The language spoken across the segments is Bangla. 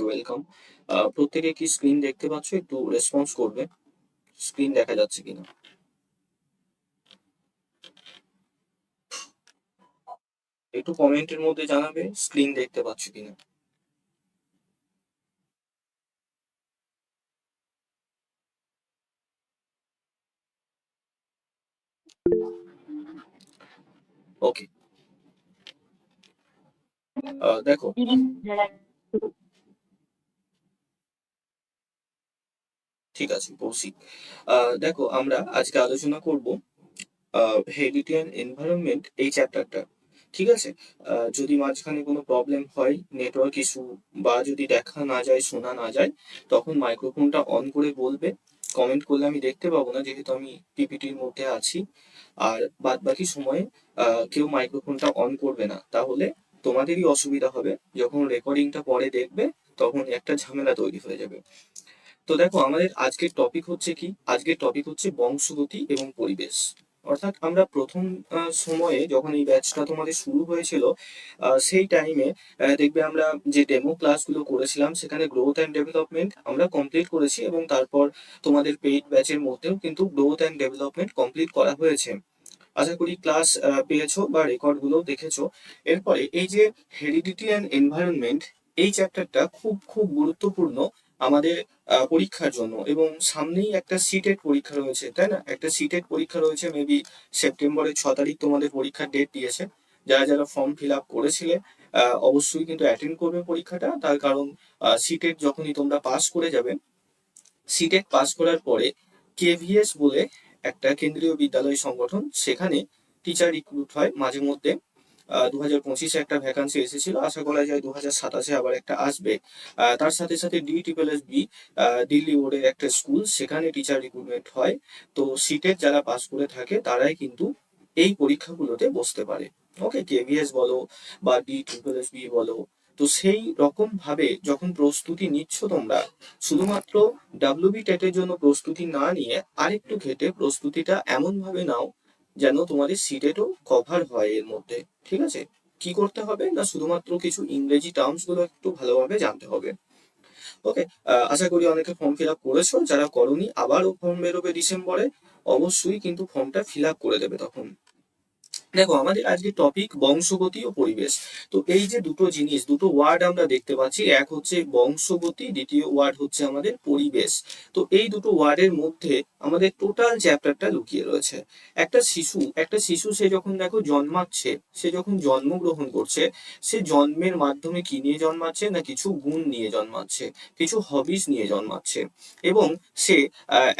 ওয়েলকাম। প্রত্যেকে কি স্ক্রিন দেখতে পাচ্ছ? একটু রেসপন্স করবে। স্ক্রিন দেখা যাচ্ছে কিনা? একটু কমেন্টের মধ্যে জানাবে স্ক্রিন দেখতে পাচ্ছ কিনা। ওকে। দেখো, ঠিক আছে, কৌশিক। দেখো, আমরা আজকে আলোচনা করব হেরিডিটি অ্যান্ড এনভায়রনমেন্ট এই চ্যাপ্টারটা। ঠিক আছে। যদি মাঝখানে কোনো প্রবলেম হয়, নেটওয়ার্ক ইস্যু, বা যদি দেখা না যায়, শোনা না যায়, তখন মাইক্রোফোনটা অন করে বলবে। কমেন্ট করলে আমি দেখতে পাবো না, যেহেতু আমি পিপিটির মধ্যে আছি। আর বাদ বাকি সময়ে কেউ মাইক্রোফোনটা অন করবে না, তাহলে তোমাদেরই অসুবিধা হবে। যখন রেকর্ডিংটা পরে দেখবে, তখন একটা ঝামেলা তৈরি হয়ে যাবে। তো দেখো, আমাদের আজকের টপিক হচ্ছে কি? আজকের টপিক হচ্ছে বংশগতি এবং পরিবেশ। অর্থাৎ আমরা প্রথম সময়ে যখন এই ব্যাচটা তোমাদের শুরু হয়েছিল, সেই টাইমে দেখবে আমরা যে ডেমো ক্লাসগুলো করেছিলাম, সেখানে গ্রোথ অ্যান্ড ডেভেলপমেন্ট আমরা কমপ্লিট করেছি, এবং তারপর তোমাদের পেইড ব্যাচের মধ্যেও কিন্তু গ্রোথ অ্যান্ড ডেভেলপমেন্ট কমপ্লিট করা হয়েছে। আশা করি ক্লাস পেয়েছো বা রেকর্ডগুলো দেখেছো। এরপরে এই যে হেরিডিটি অ্যান্ড এনভায়রনমেন্ট, এই চ্যাপ্টারটা খুব খুব গুরুত্বপূর্ণ আমাদের পরীক্ষার জন্য। এবং সামনেই একটা সিটেট পরীক্ষা রয়েছে, তাই না? একটা সিটেট পরীক্ষা রয়েছে, মেবি সেপ্টেম্বরের 6 তারিখ তোমাদের পরীক্ষার ডেট দিয়েছে। যারা যারা ফর্ম ফিল আপ করেছিলে, অবশ্যই কিন্তু অ্যাটেন্ড করবে পরীক্ষাটা। তার কারণ সিটেট যখনই তোমরা পাস করে যাবে, সিটেট পাস করার পরে কেভিএস বলে একটা কেন্দ্রীয় বিদ্যালয় সংগঠন, সেখানে টিচার রিক্রুট হয় মাঝে মধ্যে। 2025-এ একটা ভ্যাকান্সি এসেছিল, আশা করা যায় 2027-এ আবার একটা আসবে। তার সাথে সাথে DSSB, দিল্লি বোর্ডের একটা স্কুল, সেখানে টিচার রিক্রুটমেন্ট হয়। তো সিটেট যারা পাস করে থাকে, তারাই কিন্তু এই পরীক্ষাগুলোতে বসতে পারে। ওকে, কেভিএস বলো বা DSSB বলো। তো সেই রকম ভাবে যখন প্রস্তুতি নিচ্ছ তোমরা, শুধুমাত্র ডাব্লিউবি টেটের জন্য প্রস্তুতি না নিয়ে আরেকটু ঘেটে প্রস্তুতিটা এমন ভাবে নাও যেন তোমাদের সিটেটও কভার হয় এর মধ্যে। ঠিক আছে? কি করতে হবে না, শুধুমাত্র কিছু ইংরেজি টার্মস গুলো একটু ভালোভাবে জানতে হবে। ওকে। আশা করি অনেকে ফর্ম ফিল আপ করেছো, যারা করোনি আবারও ফর্ম বেরোবে ডিসেম্বরে, অবশ্যই কিন্তু ফর্মটা ফিল আপ করে দেবে তখন। দেখো, আমাদের আজকে টপিক বংশগতি ও পরিবেশ। তো এই যে দুটো জিনিস, দুটো ওয়ার্ড আমরা দেখতে পাচ্ছি, এক হচ্ছে বংশগতি, দ্বিতীয় ওয়ার্ড হচ্ছে আমাদের পরিবেশ। তো এই দুটো ওয়ার্ডের মধ্যে আমাদের টোটাল চ্যাপ্টারটা লুকিয়ে রয়েছে। একটা শিশু সে যখন দেখো জন্মাচ্ছে, সে যখন জন্মগ্রহণ করছে, সে জন্মের মাধ্যমে কি নিয়ে জন্মাচ্ছে না, কিছু গুণ নিয়ে জন্মাচ্ছে, কিছু হবিস নিয়ে জন্মাচ্ছে। এবং সে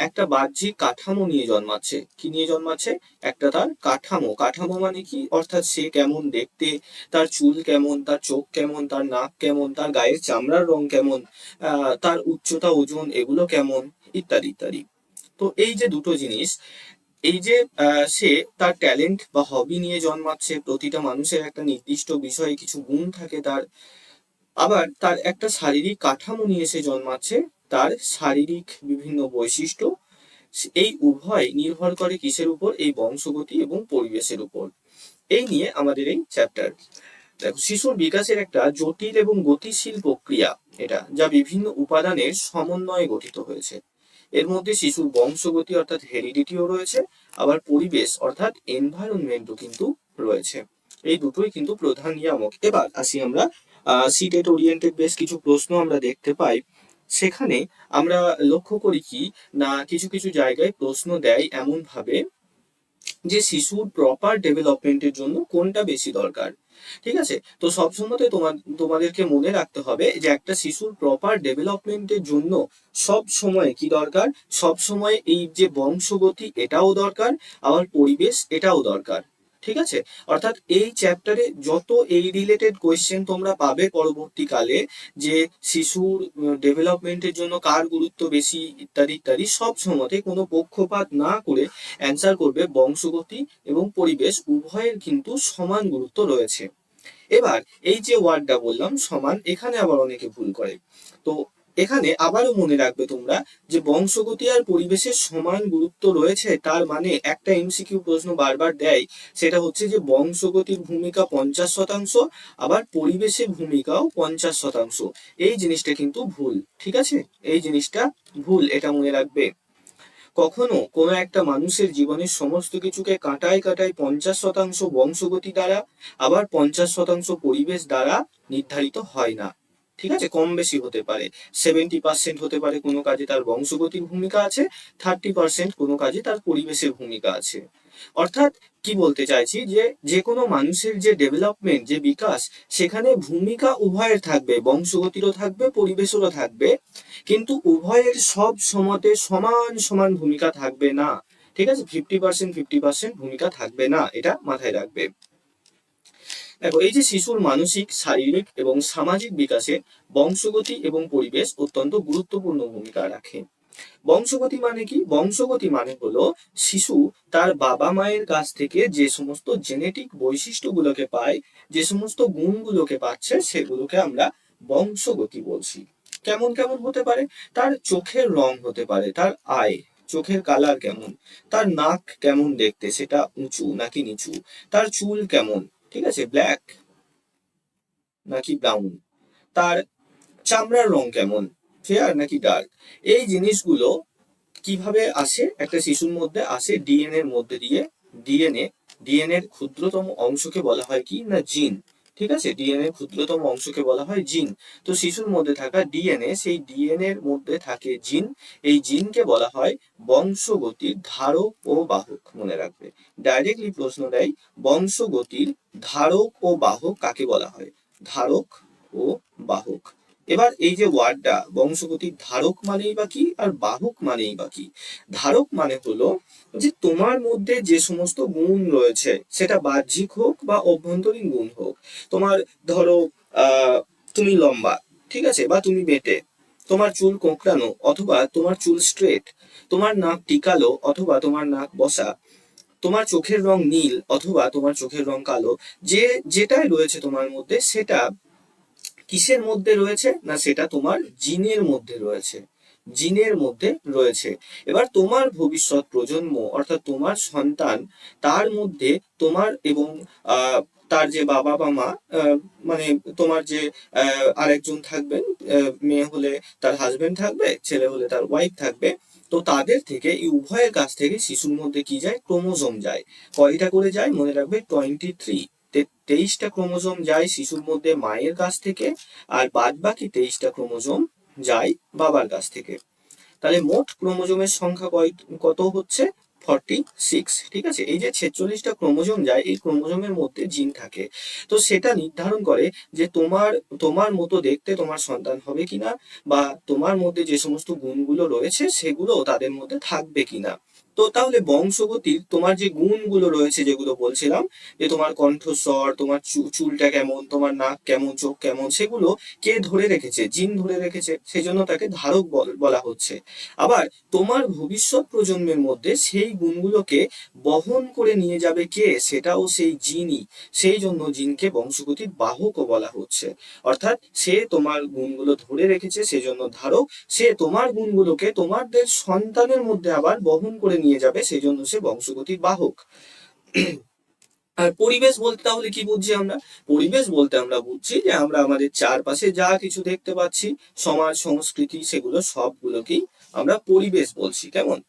একটা বাহ্যিক কাঠামো নিয়ে জন্মাচ্ছে। কি নিয়ে জন্মাচ্ছে? একটা তার কাঠামো। কাঠামো মানে কি? অর্থাৎ সে কেমন দেখতে, তার চুল কেমন, তার চোখ কেমন, তার নাক কেমন, তার গায়ের চামড়ার রং কেমন, তার উচ্চতা, ওজন এগুলো কেমন, ইত্যাদি ইত্যাদি। তো এই যে দুটো জিনিস, এই যে সে তার ট্যালেন্ট বা হবি নিয়ে জন্মাচ্ছে। প্রতিটা মানুষের একটা নির্দিষ্ট বিষয়ে কিছু গুণ থাকে তার। আবার তার একটা শারীরিক কাঠামো নিয়ে সে জন্মাচ্ছে, তার শারীরিক বিভিন্ন বৈশিষ্ট্য। এই উভয় নির্ভর করে কিসের উপর? এই বংশগতি এবং পরিবেশের উপর। এই নিয়ে আমাদের এই চ্যাপ্টার। দেখো, শিশুর বিকাশের একটা জটিল এবং গতিশীল প্রক্রিয়া এটা, যা বিভিন্ন উপাদানের সমন্বয়ে গঠিত হয়েছে। এর মধ্যে শিশুর বংশগতি অর্থাৎ হেরিডিটিও রয়েছে, আবার পরিবেশ অর্থাৎ এনভায়রনমেন্টও কিন্তু রয়েছে। এই দুটোই কিন্তু প্রধান নিয়ামক। এবার আসি আমরা সিটেট ওরিয়েন্টেড বেশ কিছু প্রশ্ন আমরা দেখতে পাই। সেখানে আমরা লক্ষ্য করি কি না, কিছু কিছু জায়গায় প্রশ্ন দেয় এমন ভাবে যে শিশুর প্রপার ডেভেলপমেন্টের জন্য কোনটা বেশি দরকার। ঠিক আছে? তো সবসময় তোমাদেরকে মনে রাখতে হবে যে একটা শিশুর প্রপার ডেভেলপমেন্টের জন্য সব সময় কি দরকার? সব সময় এই যে বংশগতি এটাও দরকার, আবার পরিবেশ এটাও দরকার। ঠিক আছে? অর্থাৎ এই চ্যাপ্টারে যত এই রিলেটেড কোয়েশ্চেন তোমরা পাবে পরবর্তীকালে, যে শিশুর ডেভেলপমেন্টের জন্য কার গুরুত্ব বেশি, ইত্যাদি ইত্যাদি, সব সময়তে কোনো পক্ষপাত না করে অ্যান্সার করবে বংশগতি এবং পরিবেশ উভয়ের কিন্তু সমান গুরুত্ব রয়েছে। এবার এই যে ওয়ার্ডটা বললাম সমান, এখানে আবার অনেকে ভুল করে। তো এখানে আবারও মনে রাখবে তোমরা যে বংশগতি আর পরিবেশের সমান গুরুত্ব রয়েছে, তার মানে একটা এমসিকিউ প্রশ্ন বারবার দেয়, সেটা হচ্ছে যে বংশগতির ভূমিকা 50%, আবার পরিবেশের ভূমিকাও 50%। এই জিনিসটা কিন্তু ভুল, ঠিক আছে? এই জিনিসটা ভুল, এটা মনে রাখবে। কখনো কোনো একটা মানুষের জীবনের সমস্ত কিছুকে কাটায় কাটায় 50% বংশগতি দ্বারা আবার 50% পরিবেশ দ্বারা নির্ধারিত হয় না, ঠিক আছে? কম বেশি হতে পারে, 70% হতে পারে কোনো কাজে তার বংশগতির ভূমিকা আছে, 30% কোনো কাজে তার পরিবেশের ভূমিকা আছে। অর্থাৎ কি বলতে চাইছি, যে যে কোনো মানুষের যে ডেভেলপমেন্ট, যে বিকাশ, সেখানে ভূমিকা উভয়ের থাকবে, বংশগতিরও থাকবে, পরিবেশেরও থাকবে, কিন্তু উভয়ের সব সময়তে সমান সমান ভূমিকা থাকবে না, ঠিক আছে? 50% ভূমিকা থাকবে না, এটা মাথায় রাখবে। দেখো, এই যে শিশুর মানসিক, শারীরিক এবং সামাজিক বিকাশে বংশগতি এবং পরিবেশ অত্যন্ত গুরুত্বপূর্ণ ভূমিকা রাখে। বংশগতি মানে কি? বংশগতি মানে হলো শিশু তার বাবা মায়ের কাছ থেকে যে সমস্ত জেনেটিক বৈশিষ্ট্যগুলোকে পায়, যে সমস্ত গুণগুলোকে পাচ্ছে, সেগুলোকে আমরা বংশগতি বলছি। কেমন কেমন হতে পারে? তার চোখের রং হতে পারে, তার আই, চোখের কালার কেমন, তার নাক কেমন দেখতে, সেটা উঁচু নাকি নিচু, তার চুল কেমন, ঠিক আছে, ব্ল্যাক নাকি ব্রাউন, তার চামড়ার রং কেমন, ফেয়ার নাকি ডার্ক। এই জিনিসগুলো কিভাবে আসে একটা শিশুর মধ্যে? আসে ডিএনএ এর মধ্যে দিয়ে। ডিএনএ এর ক্ষুদ্রতম অংশকে বলা হয় কি না জিন, ঠিক আছে? ডিএনএ এর ক্ষুদ্রতম অংশকে বলা হয় জিন। তো শিশুর মধ্যে থাকা ডিএনএ, সেই ডিএনএ এর মধ্যে থাকে জিন, এই জিনকে বলা হয় বংশগতির ধারক ও বাহক, মনে রাখবে। ডাইরেক্টলি প্রশ্ন দেয়, বংশগতির ধারক ও বাহক কাকে বলা হয়? ধারক ও বাহক। এবার এই যে ওয়ার্ডটা বংশগতির ধারক মানেই বা কি, আর বাহক মানেই বা কি? ধারক মানে হলো যে তোমার মধ্যে যে সমস্ত গুণ রয়েছে, সেটা বাহ্যিক হোক বা অভ্যন্তরীণ গুণ হোক। তোমার ধরো তুমি লম্বা, ঠিক আছে, বা তুমি বেঁটে, তোমার চুল কোঁকড়ানো অথবা তোমার চুল স্ট্রেট, তোমার নাক টিকালো অথবা তোমার নাক বসা, তোমার চোখের রং নীল অথবা তোমার চোখের রং কালো, যে যেটাই রয়েছে তোমার মধ্যে, সেটা কিসের মধ্যে রয়েছে না, সেটা তোমার জিনের মধ্যে রয়েছে, জিনের মধ্যে রয়েছে। এবার তোমার ভবিষ্যৎ প্রজন্ম, অর্থাৎ তোমার সন্তান, তার মধ্যে তোমার এবং তার যে বাবা বা মা, মানে তোমার যে আরেকজন থাকবেন, মেয়ে হলে তার হাজবেন্ড থাকবে, ছেলে হলে তার ওয়াইফ থাকবে। তো তাদের থেকে, এই উভয়ের কাছ থেকে শিশুর মধ্যে কি যায়? ক্রোমোজোম যায়। কয়টা করে যায় মনে রাখবে? 23। 23টা ক্রোমোজোম যায় শিশুর মধ্যে মায়ের কাছ থেকে, আর বাদ বাকি 23টা ক্রোমোজোম যায় বাবার কাছ থেকে। তাহলে মোট ক্রোমোজোমের সংখ্যা কত হচ্ছে? 46, ঠিক আছে? এই যে 46টা ক্রোমোজোম যায়, এই ক্রোমোজোমের মধ্যে জিন থাকে। তো সেটা নির্ধারণ করে যে তোমার তোমার মতো দেখতে তোমার সন্তান হবে কিনা, বা তোমার মধ্যে যে সমস্ত গুণগুলো রয়েছে সেগুলো তাদের মধ্যে থাকবে কিনা। তো তাহলে বংশগতির তোমার যে গুণগুলো রয়েছে, যেগুলো বলছিলাম, যে তোমার কণ্ঠস্বর, তোমার চুলটা কেমন, তোমার নাক কেমন, চোখ কেমন, সেগুলো কে ধরে রেখেছে? জিন ধরে রেখেছে, সেই জন্য তাকে ধারক বলা হচ্ছে। আবার তোমার ভবিষ্যৎ প্রজন্মের মধ্যে সেই গুণগুলোকে বহন করে নিয়ে যাবে কে? সেটাও সেই জিনই, সেই জন্য জিনকে বংশগতির বাহকও বলা হচ্ছে। অর্থাৎ সে তোমার গুণগুলো ধরে রেখেছে, সেজন্য ধারক। সে তোমার গুণগুলোকে তোমাদের সন্তানের মধ্যে আবার বহন করে নিয়ে যাবে, সেই জন্য সে বংশগতির বাহক। আর পরিবেশ বলতে তাহলে কি বুঝছি আমরা? পরিবেশ বলতে আমরা বুঝছি যে আমরা আমাদের চারপাশে যা কিছু দেখতে পাচ্ছি, সমাজ, সংস্কৃতি, সেগুলো সবগুলোকেই আমরা পরিবেশ বলছি। কেমন?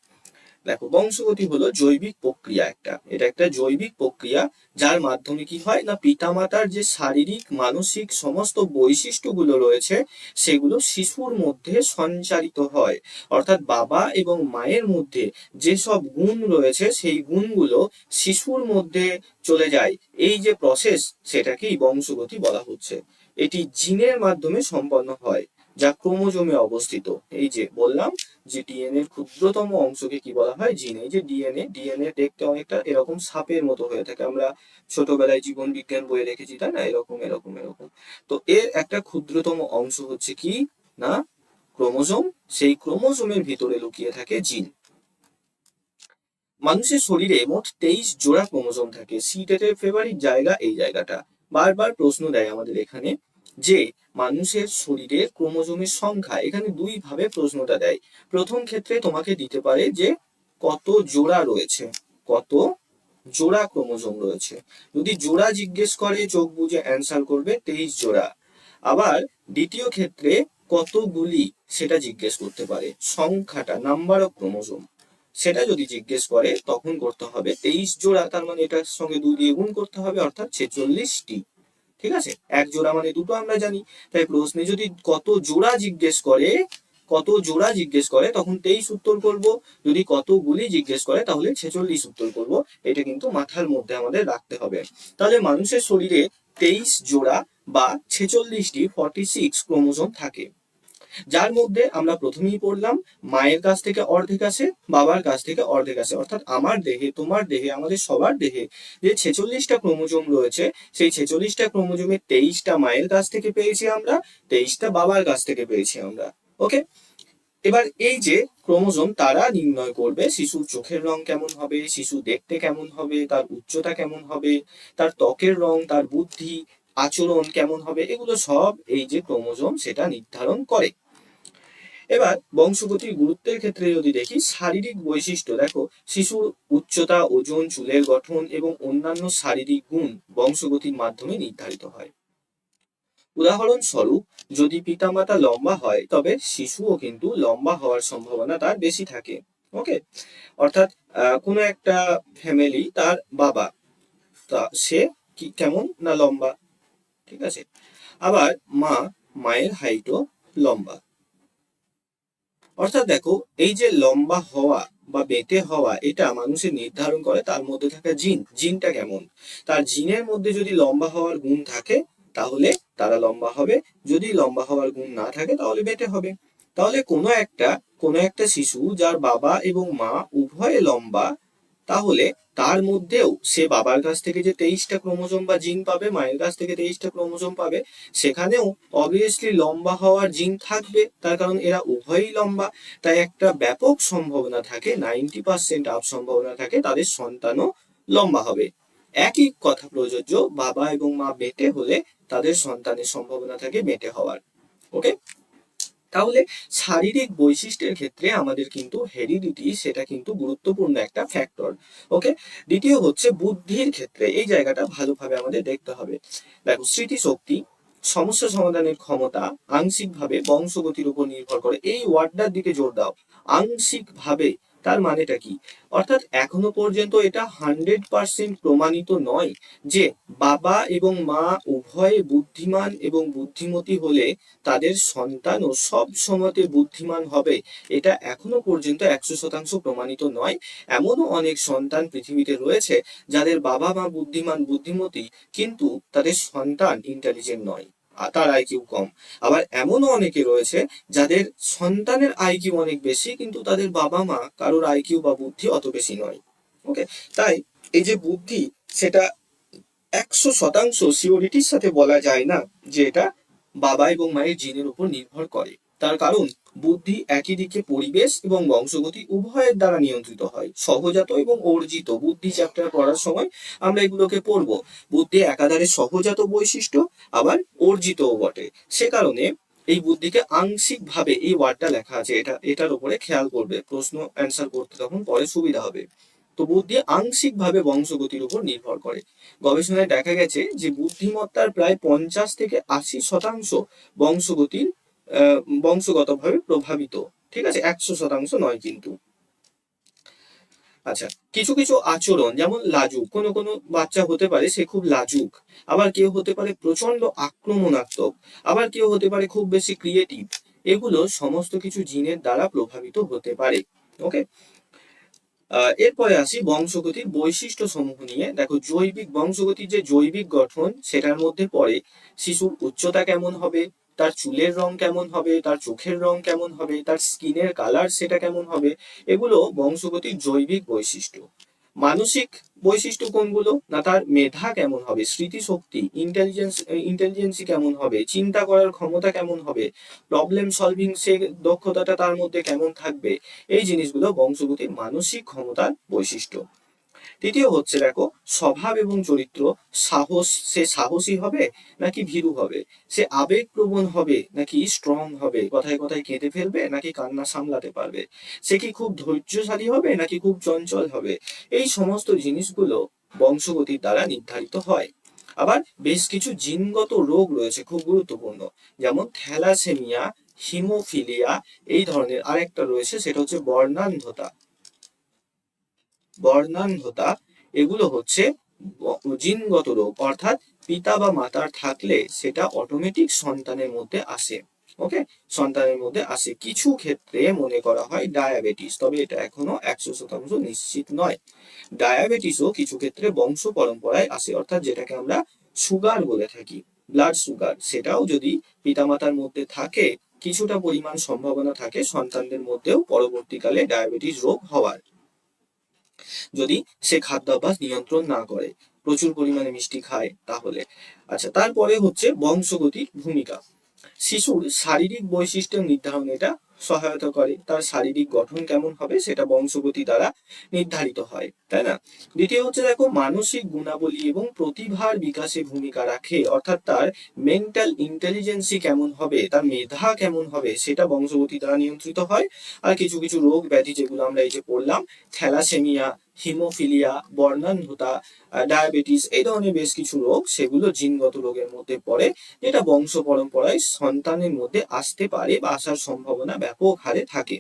দেখো, বংশগতি হলো জৈবিক প্রক্রিয়া একটা, এটা একটা জৈবিক প্রক্রিয়া, যার মাধ্যমে কি হয় না, পিতামাতার যে শারীরিক, মানসিক সমস্ত বৈশিষ্ট্যগুলো রয়েছে, সেগুলো শিশুর মধ্যে সঞ্চারিত হয়। অর্থাৎ বাবা এবং মায়ের মধ্যে যেসব গুণ রয়েছে, সেই গুণগুলো শিশুর মধ্যে চলে যায়। এই যে প্রসেস, সেটাকেই বংশগতি বলা হচ্ছে। এটি জিনের মাধ্যমে সম্পন্ন হয়, যা ক্রোমোজোমে অবস্থিত। এই যে বললাম যে ডিএনএ এর ক্ষুদ্রতম অংশকে কি বলা হয়? জিন। এই যে ডিএনএ দেখতে অনেকটা এরকম সাপের মতো হয়ে থাকে, আমরা ছোটবেলায় জীবন বিজ্ঞান বইয়ে দেখেছি, তাই না? এরকম এরকম এরকম। তো এর একটা ক্ষুদ্রতম অংশ হচ্ছে কি না, ক্রোমোজোম। সেই ক্রোমোজোমের ভিতরে লুকিয়ে থাকে জিন। মানুষের শরীরে মোট 23 জোড়া ক্রোমোজোম থাকে। সি টেটের ফেভারিট জায়গা এই জায়গাটা, বারবার প্রশ্ন দেয় আমাদের এখানে। যে মানুষের শরীরে ক্রোমোজোমের সংখ্যা, এখানে দুই ভাবে প্রশ্নটা দেয়। প্রথম ক্ষেত্রে তোমাকে দিতে পারে যে কত জোড়া রয়েছে, কত জোড়া ক্রোমোজোম রয়েছে। যদি জোড়া জিজ্ঞেস করে চোখ বুজে অ্যান্সার করবে 23 জোড়া। আবার দ্বিতীয় ক্ষেত্রে কতগুলি সেটা জিজ্ঞেস করতে পারে, সংখ্যাটা, নাম্বার অফ ক্রোমোজোম, সেটা যদি জিজ্ঞেস করে তখন করতে হবে 23 জোড়া, তার মানে এটার সঙ্গে 2 দিয়ে গুণ করতে হবে, অর্থাৎ 46টি। ঠিক আছে, এক জোড়া মানে দুটো আমরা জানি। তাই প্রশ্নে যদি কত জোড়া জিজ্ঞেস করে, কত জোড়া জিজ্ঞেস করে তখন 23 উত্তর করব, যদি কতগুলি জিজ্ঞেস করে তাহলে 46 উত্তর করব। এটা কিন্তু মাথার মধ্যে আমাদের রাখতে হবে। তাহলে মানুষের শরীরে 23 জোড়া বা 46টি 46 ক্রোমোজোম থাকে, যার মধ্যে আমরা প্রথমেই পড়লাম মায়ের কাছ থেকে অর্ধেক আসে, বাবার কাছ থেকে অর্ধেক আসে, অর্থাৎ আমার দেহে, তোমার দেহে, আমাদের সবার দেহে যে 46টা ক্রোমোজোম রয়েছে, সেই 46টা ক্রোমোজোমের 23টা মায়ের কাছ থেকে পেয়েছি আমরা, 23টা বাবার কাছ থেকে পেয়েছি আমরা। ওকে, এবার এই যে ক্রোমোজোম তারা নির্ণয় করবে শিশুর চোখের রং কেমন হবে, শিশু দেখতে কেমন হবে, তার উচ্চতা কেমন হবে, তার ত্বকের রং, তার বুদ্ধি, আচরণ কেমন হবে, এগুলো সব এই যে ক্রোমোজোম সেটা নির্ধারণ করে। এবার বংশগতির গুরুত্বের ক্ষেত্রে যদি দেখি, শারীরিক বৈশিষ্ট্য দেখো, শিশুর উচ্চতা, ওজন, চুলের গঠন এবং অন্যান্য শারীরিক গুণ বংশগতির মাধ্যমে নির্ধারিত হয়। উদাহরণস্বরূপ, যদি পিতামাতা লম্বা হয় তবে শিশুও কিন্তু লম্বা হওয়ার সম্ভাবনা তার বেশি থাকে। ওকে, অর্থাৎ কোনো একটা ফ্যামিলি, তার বাবা, তা সে কি কেমন না লম্বা, ঠিক আছে, আবার মায়ের হাইটও লম্বা। অর্থাৎ দেখো, এই যে লম্বা হওয়া বা বেঁটে হওয়া, এটা মানুষের নির্ধারণ করে তার মধ্যে থাকা জিনটা কেমন। তার জিনের মধ্যে যদি লম্বা হওয়ার গুণ থাকে তাহলে তারা লম্বা হবে, যদি লম্বা হওয়ার গুণ না থাকে তাহলে বেঁটে হবে। তাহলে কোনো একটা শিশু যার বাবা এবং মা উভয়ে লম্বা, তাহলে তার মধ্যেও সে বাবার কাছ থেকে যে 23টা ক্রোমোজোম বা জিন পাবে, মায়ের কাছ থেকে 23টা ক্রোমোজোম পাবে, সেখানেও অবভিয়াসলি লম্বা হওয়ার জিন থাকবে, তার কারণ এরা উভয়ই লম্বা। তাই একটা ব্যাপক সম্ভাবনা থাকে, 90% আপ সম্ভাবনা থাকে তাদের সন্তানও লম্বা হবে। একই কথা প্রযোজ্য, বাবা এবং মা বেঁটে হলে তাদের সন্তানের সম্ভাবনা থাকে বেঁটে হওয়ার। ওকে, তাহলে শারীরিক বৈশিষ্ট্যের ক্ষেত্রে আমাদের কিন্তু হেরিডিটি সেটা কিন্তু গুরুত্বপূর্ণ একটা ফ্যাক্টর। ওকে, দ্বিতীয় হচ্ছে বুদ্ধির ক্ষেত্রে, এই জায়গাটা ভালোভাবে আমাদের দেখতে হবে। দেখো, স্মৃতিশক্তি, সমস্যা সমাধানের ক্ষমতা আংশিকভাবে বংশগতির উপর নির্ভর করে। এই ওয়ার্ডটার দিকে জোর দাও, আংশিকভাবে। তার মানেটা কি? অর্থাৎ এখনো পর্যন্ত এটা 100% প্রমাণিত নয় যে বাবা এবং মা উভয়ে বুদ্ধিমান এবং বুদ্ধিমতী হলে তাদের সন্তানও সব সময়তে বুদ্ধিমান হবে, এটা এখনো পর্যন্ত 100% প্রমাণিত নয়। এমনও অনেক সন্তান পৃথিবীতে রয়েছে যাদের বাবা মা বুদ্ধিমান, বুদ্ধিমতী, কিন্তু তাদের সন্তান ইন্টেলিজেন্ট নয়, তার আইকিউ কম। আবার এমনও অনেকে রয়েছে যাদের সন্তানের আইকিউ অনেক বেশি, কিন্তু তাদের বাবা মা কারোর আইকিউ বা বুদ্ধি অত বেশি নয়। ওকে, তাই এই যে বুদ্ধি, সেটা 100% সিওরিটির সাথে বলা যায় না যে এটা বাবা এবং মায়ের জিনের উপর নির্ভর করে। তার কারণ বুদ্ধি একই দিকে পরিবেশ এবং বংশগতি উভয়ের দ্বারা নিয়ন্ত্রিত হয়। সহজাত এবং অর্জিত বুদ্ধি চ্যাপ্টার পড়ার সময় আমরা এগুলোকে পড়ব। বুদ্ধি একাধারে সহজাত বৈশিষ্ট্য, আবার অর্জিতও বটে। সে কারণে এই বুদ্ধিকে আংশিকভাবে, এই ওয়ার্ডটা লেখা আছে, এটার উপরে খেয়াল করবে, প্রশ্ন অ্যান্সার করতে তখন পরে সুবিধা হবে। তো বুদ্ধি আংশিকভাবে বংশগতির উপর নির্ভর করে। গবেষণায় দেখা গেছে যে বুদ্ধিমত্তার প্রায় 50 থেকে 80% বংশগতির বংশগতভাবে প্রভাবিত। ঠিক আছে, 100% নয় কিন্তু। আচ্ছা, কিছু কিছু আচরণ, যেমন লাজুক, কোনো কোনো বাচ্চা হতে পারে সে খুব লাজুক, আবার কেউ হতে পারে প্রচন্ড আক্রমণাত্মক, আবার কেউ হতে পারে খুব বেশি ক্রিয়েটিভ, এগুলো সমস্ত কিছু জিনের দ্বারা প্রভাবিত হতে পারে। ওকে, এরপরে আসি বংশগতির বৈশিষ্ট্য সমূহ নিয়ে। দেখো, জৈবিক বংশগতির যে জৈবিক গঠন সেটার মধ্যে পড়ে শিশুর উচ্চতা কেমন হবে, তার চুলের রং কেমন হবে, তার চোখের রং কেমন হবে, তার স্কিনের কালার সেটা কেমন হবে, এগুলো বংশগতির জৈবিক বৈশিষ্ট্য। মানসিক বৈশিষ্ট্য কোনগুলো না, তার মেধা কেমন হবে, স্মৃতিশক্তি, ইন্টেলিজেন্সি কেমন হবে, চিন্তা করার ক্ষমতা কেমন হবে, প্রবলেম সলভিং সে দক্ষতাটা তার মধ্যে কেমন থাকবে, এই জিনিসগুলো বংশগতির মানসিক ক্ষমতার বৈশিষ্ট্য। তৃতীয় হচ্ছে দেখো স্বভাব এবং চরিত্র, সে সাহসী হবে নাকি ভীরু হবে, সে আবেগপ্রবণ হবে নাকি স্ট্রং হবে, কথায় কথায় কেঁদে ফেলবে নাকি কান্না সামলাতে পারবে, সে কি খুব ধৈর্যশালী হবে নাকি খুব চঞ্চল হবে। এই সমস্ত জিনিসগুলো বংশগতির দ্বারা নির্ধারিত হয়। আবার বেশ কিছু জিনগত রোগ রয়েছে খুব গুরুত্বপূর্ণ, যেমন থ্যালাসেমিয়া, হিমোফিলিয়া, এই ধরনের আরেকটা রয়েছে সেটা হচ্ছে বর্ণান্ধতা। বর্ণান্ধতা এগুলো হচ্ছে জিনগত রোগ, অর্থাৎ পিতা বা মাতার থাকলে সেটা অটোমেটিক সন্তানের মধ্যে আসে। ওকে, সন্তানের মধ্যে আসে। কিছু ক্ষেত্রে মনে করা হয় ডায়াবেটিস, তবে এটা এখনো 100% নিশ্চিত নয়। ডায়াবেটিসও কিছু ক্ষেত্রে বংশ পরম্পরায় আসে, অর্থাৎ যেটাকে আমরা সুগার বলে থাকি, ব্লাড সুগার, সেটাও যদি পিতামাতার মধ্যে থাকে কিছুটা পরিমাণ সম্ভাবনা থাকে সন্তানদের মধ্যেও পরবর্তীকালে ডায়াবেটিস রোগ হওয়ার, যদি সে খাদ্যাভ্যাস নিয়ন্ত্রণ না করে, প্রচুর পরিমাণে মিষ্টি খায় তাহলে। আচ্ছা, তারপরে হচ্ছে বংশগতির ভূমিকা। শিশুর শারীরিক বৈশিষ্ট্য নির্ধারণে এটা সহায়তা করে, তার শারীরিক গঠন কেমন হবে সেটা বংশগতি দ্বারা নির্ধারিত হয়, তাই না। দ্বিতীয় হচ্ছে দেখো মানসিক গুণাবলী এবং প্রতিভার বিকাশে ভূমিকা রাখে, অর্থাৎ তার মেন্টাল ইন্টেলিজেন্সি কেমন হবে, তার মেধা কেমন হবে সেটা বংশগতি দ্বারা নিয়ন্ত্রিত হয়। আর কিছু কিছু রোগ ব্যাধি যেগুলো আমরা এই যে পড়লাম, থ্যালাসেমিয়া, হিমোফিলিয়া, বর্ণান্ধতা, ডায়াবেটিস, এই ধরনের বেশ কিছু রোগ সেগুলো জিনগত রোগের মধ্যে পড়ে, যেটা বংশ পরম্পরায় সন্তানের মধ্যে আসতে পারে বা আসার সম্ভাবনা ব্যাপক হারে থাকে।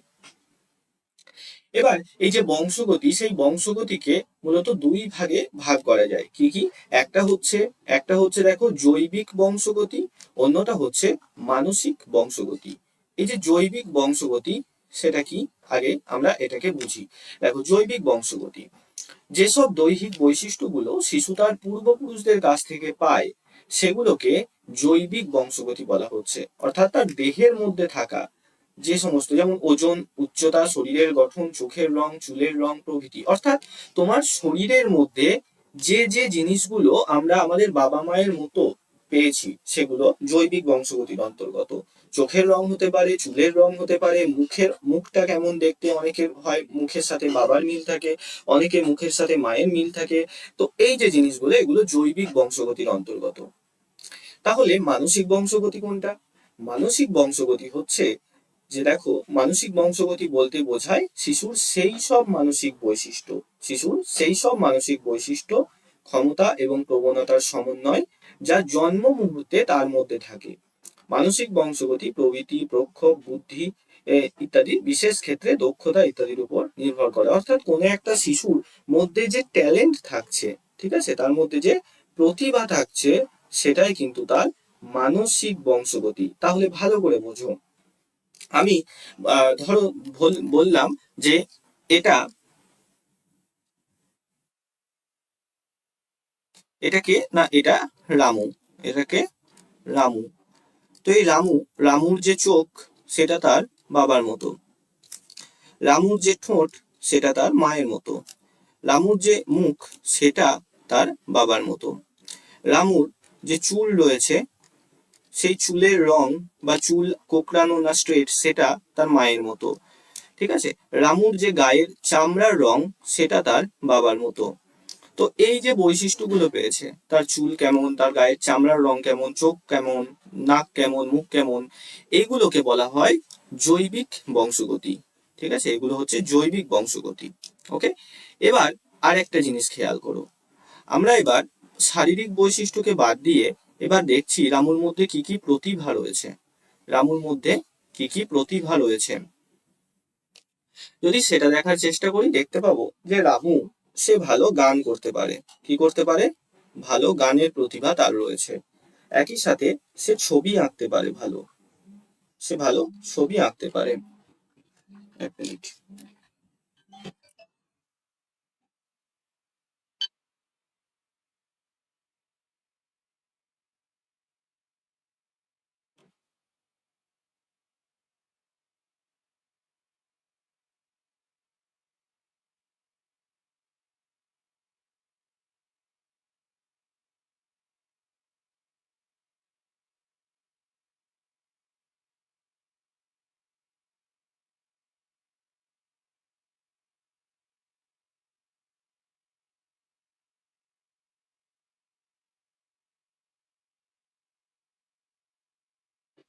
এবার এই যে বংশগতি, সেই বংশগতিকে মূলত দুই ভাগে ভাগ করা যায়। কি কি? একটা হচ্ছে দেখো জৈবিক বংশগতি, অন্যটা হচ্ছে মানসিক বংশগতি। এই যে জৈবিক বংশগতি সেটা কি, আগে আমরা এটাকে বুঝি। দেখো জৈবিক বংশগতি, যেসব দৈহিক বৈশিষ্ট্যগুলো শিশু তার পূর্বপুরুষদের কাছ থেকে পায় সেগুলোকে জৈবিক বংশগতি বলা হচ্ছে, অর্থাৎ তার দেহের মধ্যে থাকা যে সমস্ত, যেমন ওজন, উচ্চতা, শরীরের গঠন, চোখের রং, চুলের রং প্রভৃতি, অর্থাৎ তোমার শরীরের মধ্যে যে যে জিনিসগুলো আমরা আমাদের বাবা মায়ের মতো পেয়েছি সেগুলো জৈবিক বংশগতির অন্তর্গত। চোখের রং হতে পারে, চুলের রং হতে পারে, মুখটা কেমন দেখতে, অনেকের হয় মুখের সাথে বাবার মিল থাকে, অনেকের মুখের সাথে মায়ের মিল থাকে। তো এই যে জিনিসগুলো এগুলো জৈবিক বংশগতির অন্তর্গত। তাহলে মানসিক বংশগতি কোনটা? মানসিক বংশগতি হচ্ছে যে দেখো মানসিক বংশগতি বলতে বোঝায় শিশুর সেই সব মানসিক বৈশিষ্ট্য, ক্ষমতা এবং প্রবণতার সমন্বয় যা জন্ম মুহূর্তে তার মধ্যে থাকে। মানসিক বংশগতি প্রবৃত্তি, প্রক্ষোভ, বুদ্ধি ইত্যাদি বিশেষ ক্ষেত্রে দক্ষতা ইত্যাদির উপর নির্ভর করে, অর্থাৎ কোনো একটা শিশুর মধ্যে যে ট্যালেন্ট থাকছে, ঠিক আছে, তার মধ্যে যে প্রতিভা থাকছে সেটাই কিন্তু তার মানসিক বংশগতি। তাহলে ভালো করে বোঝো, আমি ধরো বললাম যে এটা এটাকে না, এটা রামু, এটাকে রামু। তো এই রামুর যে চোখ সেটা তার বাবার মতো, রামুর যে ঠোঁট সেটা তার মায়ের মতো, রামুর যে মুখ সেটা তার বাবার মতো, রামুর যে চুল রয়েছে সেই চুলের রং বা চুল কোঁকড়ানো না স্ট্রেট সেটা তার মায়ের মতো, ঠিক আছে। রামুর যে গায়ের চামড়ার রং সেটা তার বাবার মতো। তো এই যে বৈশিষ্ট্যগুলো পেয়েছে, তার চুল কেমন, তার গায়ের চামড়ার রং কেমন, চোখ কেমন, নাক কেমন, মুখ কেমন, এইগুলোকে বলা হয় জৈবিক বংশগতি, ঠিক আছে, এগুলো হচ্ছে জৈবিক বংশগতি। ওকে, এবার আর একটা জিনিস খেয়াল করো, আমরা এবার শারীরিক বৈশিষ্ট্যকে বাদ দিয়ে এবার দেখছি রামুর মধ্যে কি কি প্রতিভা রয়েছে। রামুর মধ্যে কি কি প্রতিভা রয়েছে যদি সেটা দেখার চেষ্টা করি, দেখতে পাবো যে রামু সে ভালো গান করতে পারে। কি করতে পারে? ভালো গানের প্রতিভা তার রয়েছে। একই সাথে সে ছবি আঁকতে পারে ভালো, সে ভালো ছবি আঁকতে পারে। এক মিনিট।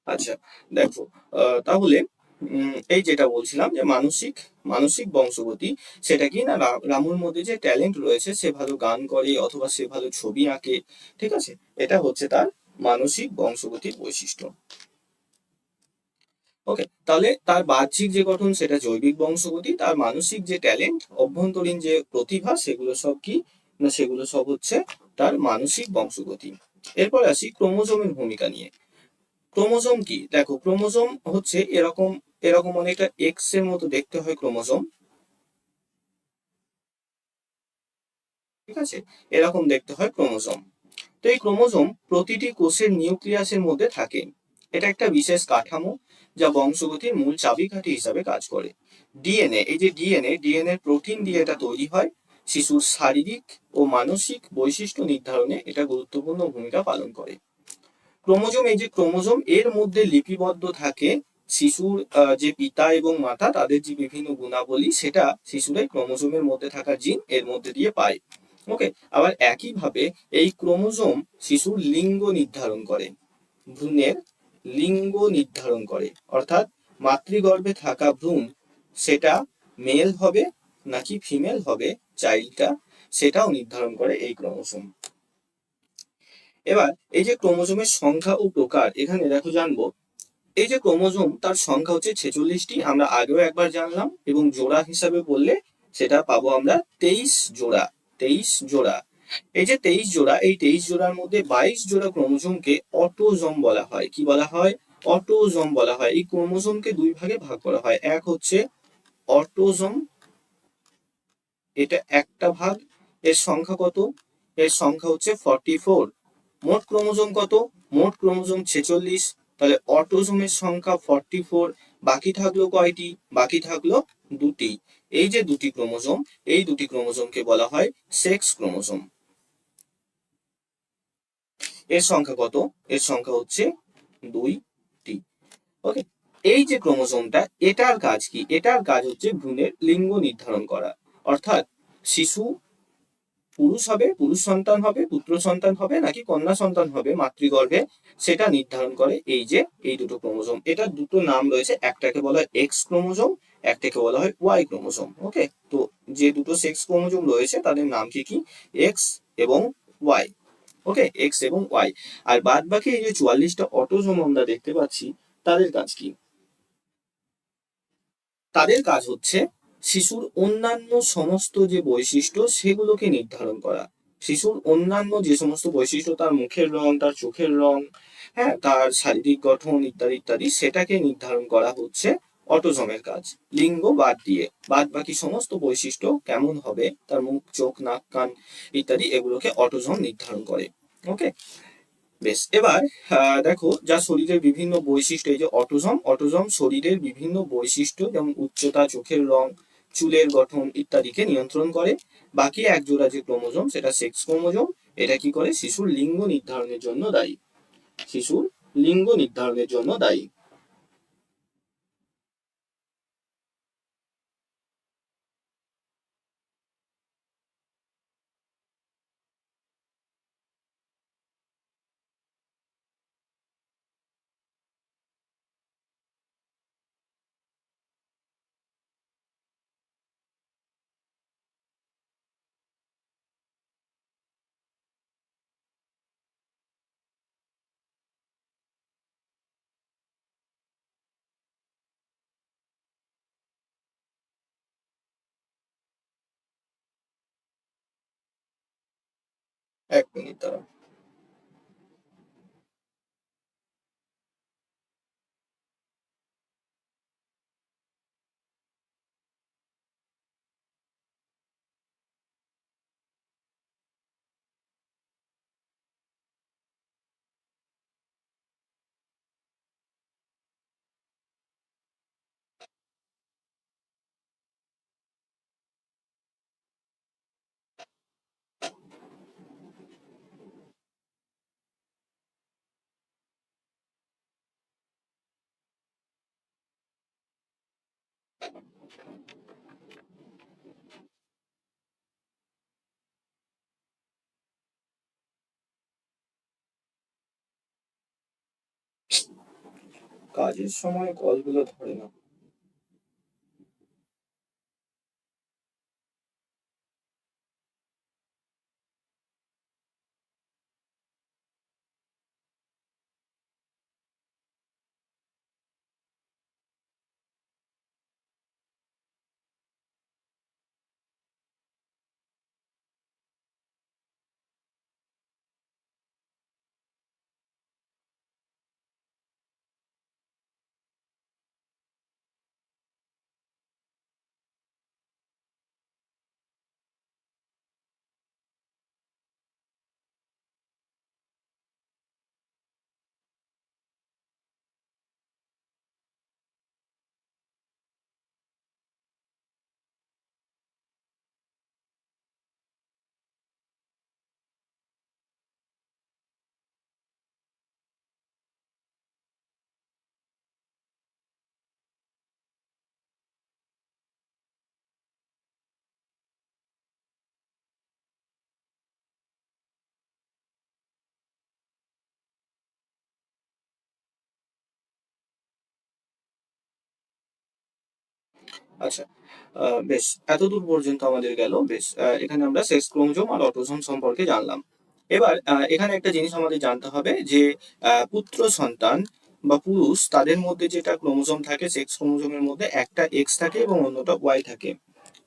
আচ্ছা, দেখো, তাহলে এই যেটা বলছিলাম যে মানসিক মানসিক বংশগতি, সেটা কি না, রামুর মধ্যে যে ট্যালেন্ট রয়েছে, সে ভালো গান করে অথবা সে ভালো ছবি আঁকে, ঠিক আছে, এটা হচ্ছে তার মানসিক বংশগতির বৈশিষ্ট্য। ওকে, তাহলে তার বাহ্যিক যে গঠন সেটা জৈবিক বংশগতি, তার মানসিক যে ট্যালেন্ট, অভ্যন্তরীণ যে প্রতিভা, সেগুলো সব কি না, সেগুলো সব হচ্ছে তার মানসিক বংশগতি। এরপর আসি ক্রোমোজোমের ভূমিকা নিয়ে। ক্রোমোজোম কি, দেখো ক্রোমোজোম হচ্ছে এরকম, এরকম অনেকটা এক্স এর মতো দেখতে হয় ক্রোমোজোম, ঠিক আছে, এরকম দেখতে হয় ক্রোমোজোম। তো এই ক্রোমোজোম প্রতিটি কোষের নিউক্লিয়াসের মধ্যে থাকে। এটা একটা বিশেষ কাঠামো যা বংশগতির মূল চাবিকাঠি হিসাবে কাজ করে। ডিএনএ, এই যে ডিএনএ, ডিএনএ প্রোটিন দিয়ে এটা তৈরি হয়। শিশুর শারীরিক ও মানসিক বৈশিষ্ট্য নির্ধারণে এটা গুরুত্বপূর্ণ ভূমিকা পালন করে। ক্রোমোজোম, এই যে ক্রোমোজোম, এর মধ্যে লিপিবদ্ধ থাকে শিশুর যে পিতা এবং মাতা, তাদের যে বিভিন্ন গুণাবলী, সেটা শিশুর এই ক্রোমোজোমের মধ্যে থাকা জিন এর মধ্যে দিয়ে পায়। ওকে, আবার একইভাবে এই ক্রোমোজোম শিশুর লিঙ্গ নির্ধারণ করে, ভ্রূণের লিঙ্গ নির্ধারণ করে, অর্থাৎ মাতৃগর্ভে থাকা ভ্রূণ সেটা মেল হবে নাকি ফিমেল হবে চাইল্ডটা, সেটাও নির্ধারণ করে এই ক্রোমোজোম। এবার এই যে ক্রোমোজোমের সংখ্যা ও প্রকার, এখানে দেখো জানবো, এই যে ক্রোমোজোম, তার সংখ্যা হচ্ছে 46টি, আমরা আগেও একবার জানলাম, এবং জোড়া হিসাবে বললে সেটা পাবো আমরা 23 জোড়া, 23 জোড়া। এই যে 23 জোড়া, এই 23 জোড়ার মধ্যে 22 জোড়া ক্রোমোজোমকে অটোজোম বলা হয়। কি বলা হয়? অটোজোম বলা হয়। এই ক্রোমোজোমকে দুই ভাগে ভাগ করা হয়, এক হচ্ছে অটোজোম, এটা একটা ভাগ। এর সংখ্যা কত? এর সংখ্যা হচ্ছে 44। মোট ক্রোমোজোম কত? মোট ক্রোমোজোম 46। তাহলে অটোজোমের সংখ্যা 44, বাকি থাকলো কয়টি? বাকি থাকলো দুটি। এই যে দুটি ক্রোমোজোম, এই দুটি ক্রোমোজোমকে বলা হয় সেক্স ক্রোমোজোম। এর সংখ্যা কত? এর সংখ্যা হচ্ছে 2টি। ওকে, এই যে ক্রোমোজোমটা, এটার কাজ কি? এটার কাজ হচ্ছে ভ্রূণের লিঙ্গ নির্ধারণ করা, অর্থাৎ শিশু পুরুষ হবে, পুরুষ সন্তান হবে, পুত্র সন্তান হবে নাকি কন্যা সন্তান হবে মাতৃগর্ভে, সেটা নির্ধারণ করে এই যে এই দুটো ক্রোমোজোম। এটা দুটো নাম রয়েছে, একটাকে বলা হয় এক্স ক্রোমোজোম, একটাকে বলা হয় ওয়াই ক্রোমোজোম। ওকে, তো যে দুটো সেক্স ক্রোমোজোম রয়েছে তাদের নাম কি কি? এক্স এবং ওয়াই। ওকে, এক্স এবং ওয়াই। আর বাদ বাকি এই যে 44টা অটোজোম আমরা দেখতে পাচ্ছি, তাদের কাজ কি? তাদের কাজ হচ্ছে শিশুর অন্যান্য সমস্ত যে বৈশিষ্ট্য সেগুলোকে নির্ধারণ করা। শিশুর অন্যান্য যে সমস্ত বৈশিষ্ট্য, তার মুখের রং, তার চোখের রং, হ্যাঁ, তার শারীরিক গঠন ইত্যাদি ইত্যাদি, সেটাকে নির্ধারণ করা হচ্ছে অটোজমের কাজ। লিঙ্গ বাদ দিয়ে বাদ বাকি সমস্ত বৈশিষ্ট্য কেমন হবে, তার মুখ, চোখ, নাক, কান ইত্যাদি, এগুলোকে অটোজম নির্ধারণ করে। ওকে, বেশ। এবার দেখো, যা শরীরের বিভিন্ন বৈশিষ্ট্য, এই যে অটোজম, অটোজম শরীরের বিভিন্ন বৈশিষ্ট্য যেমন উচ্চতা, চোখের রং, চুলের গঠন ইত্যাদিকে নিয়ন্ত্রণ করে। বাকি এক জোড়া যে ক্রোমোজোম, সেটা সেক্স ক্রোমোজোম, এটা কি করে? শিশুর লিঙ্গ নির্ধারণের জন্য দায়ী। শিশুর লিঙ্গ নির্ধারণের জন্য দায়ী। এক মিনিট দাঁড়াও। কাজের সময় কলগুলো ধরে না। আচ্ছা, বেশ, এতদূর পর্যন্ত আমাদের গেল। বেশ, এখানে আমরা সেক্স ক্রোমোজোম আর অটোসোম সম্পর্কে জানলাম। এবার এখানে একটা জিনিস আমাদের জানতে হবে যে পুত্র সন্তান বা পুরুষ তাদের মধ্যে যেটা ক্রোমোজোম থাকে, সেক্স ক্রোমোজোমের মধ্যে একটা এক্স থাকে এবং অন্যটা ওয়াই থাকে।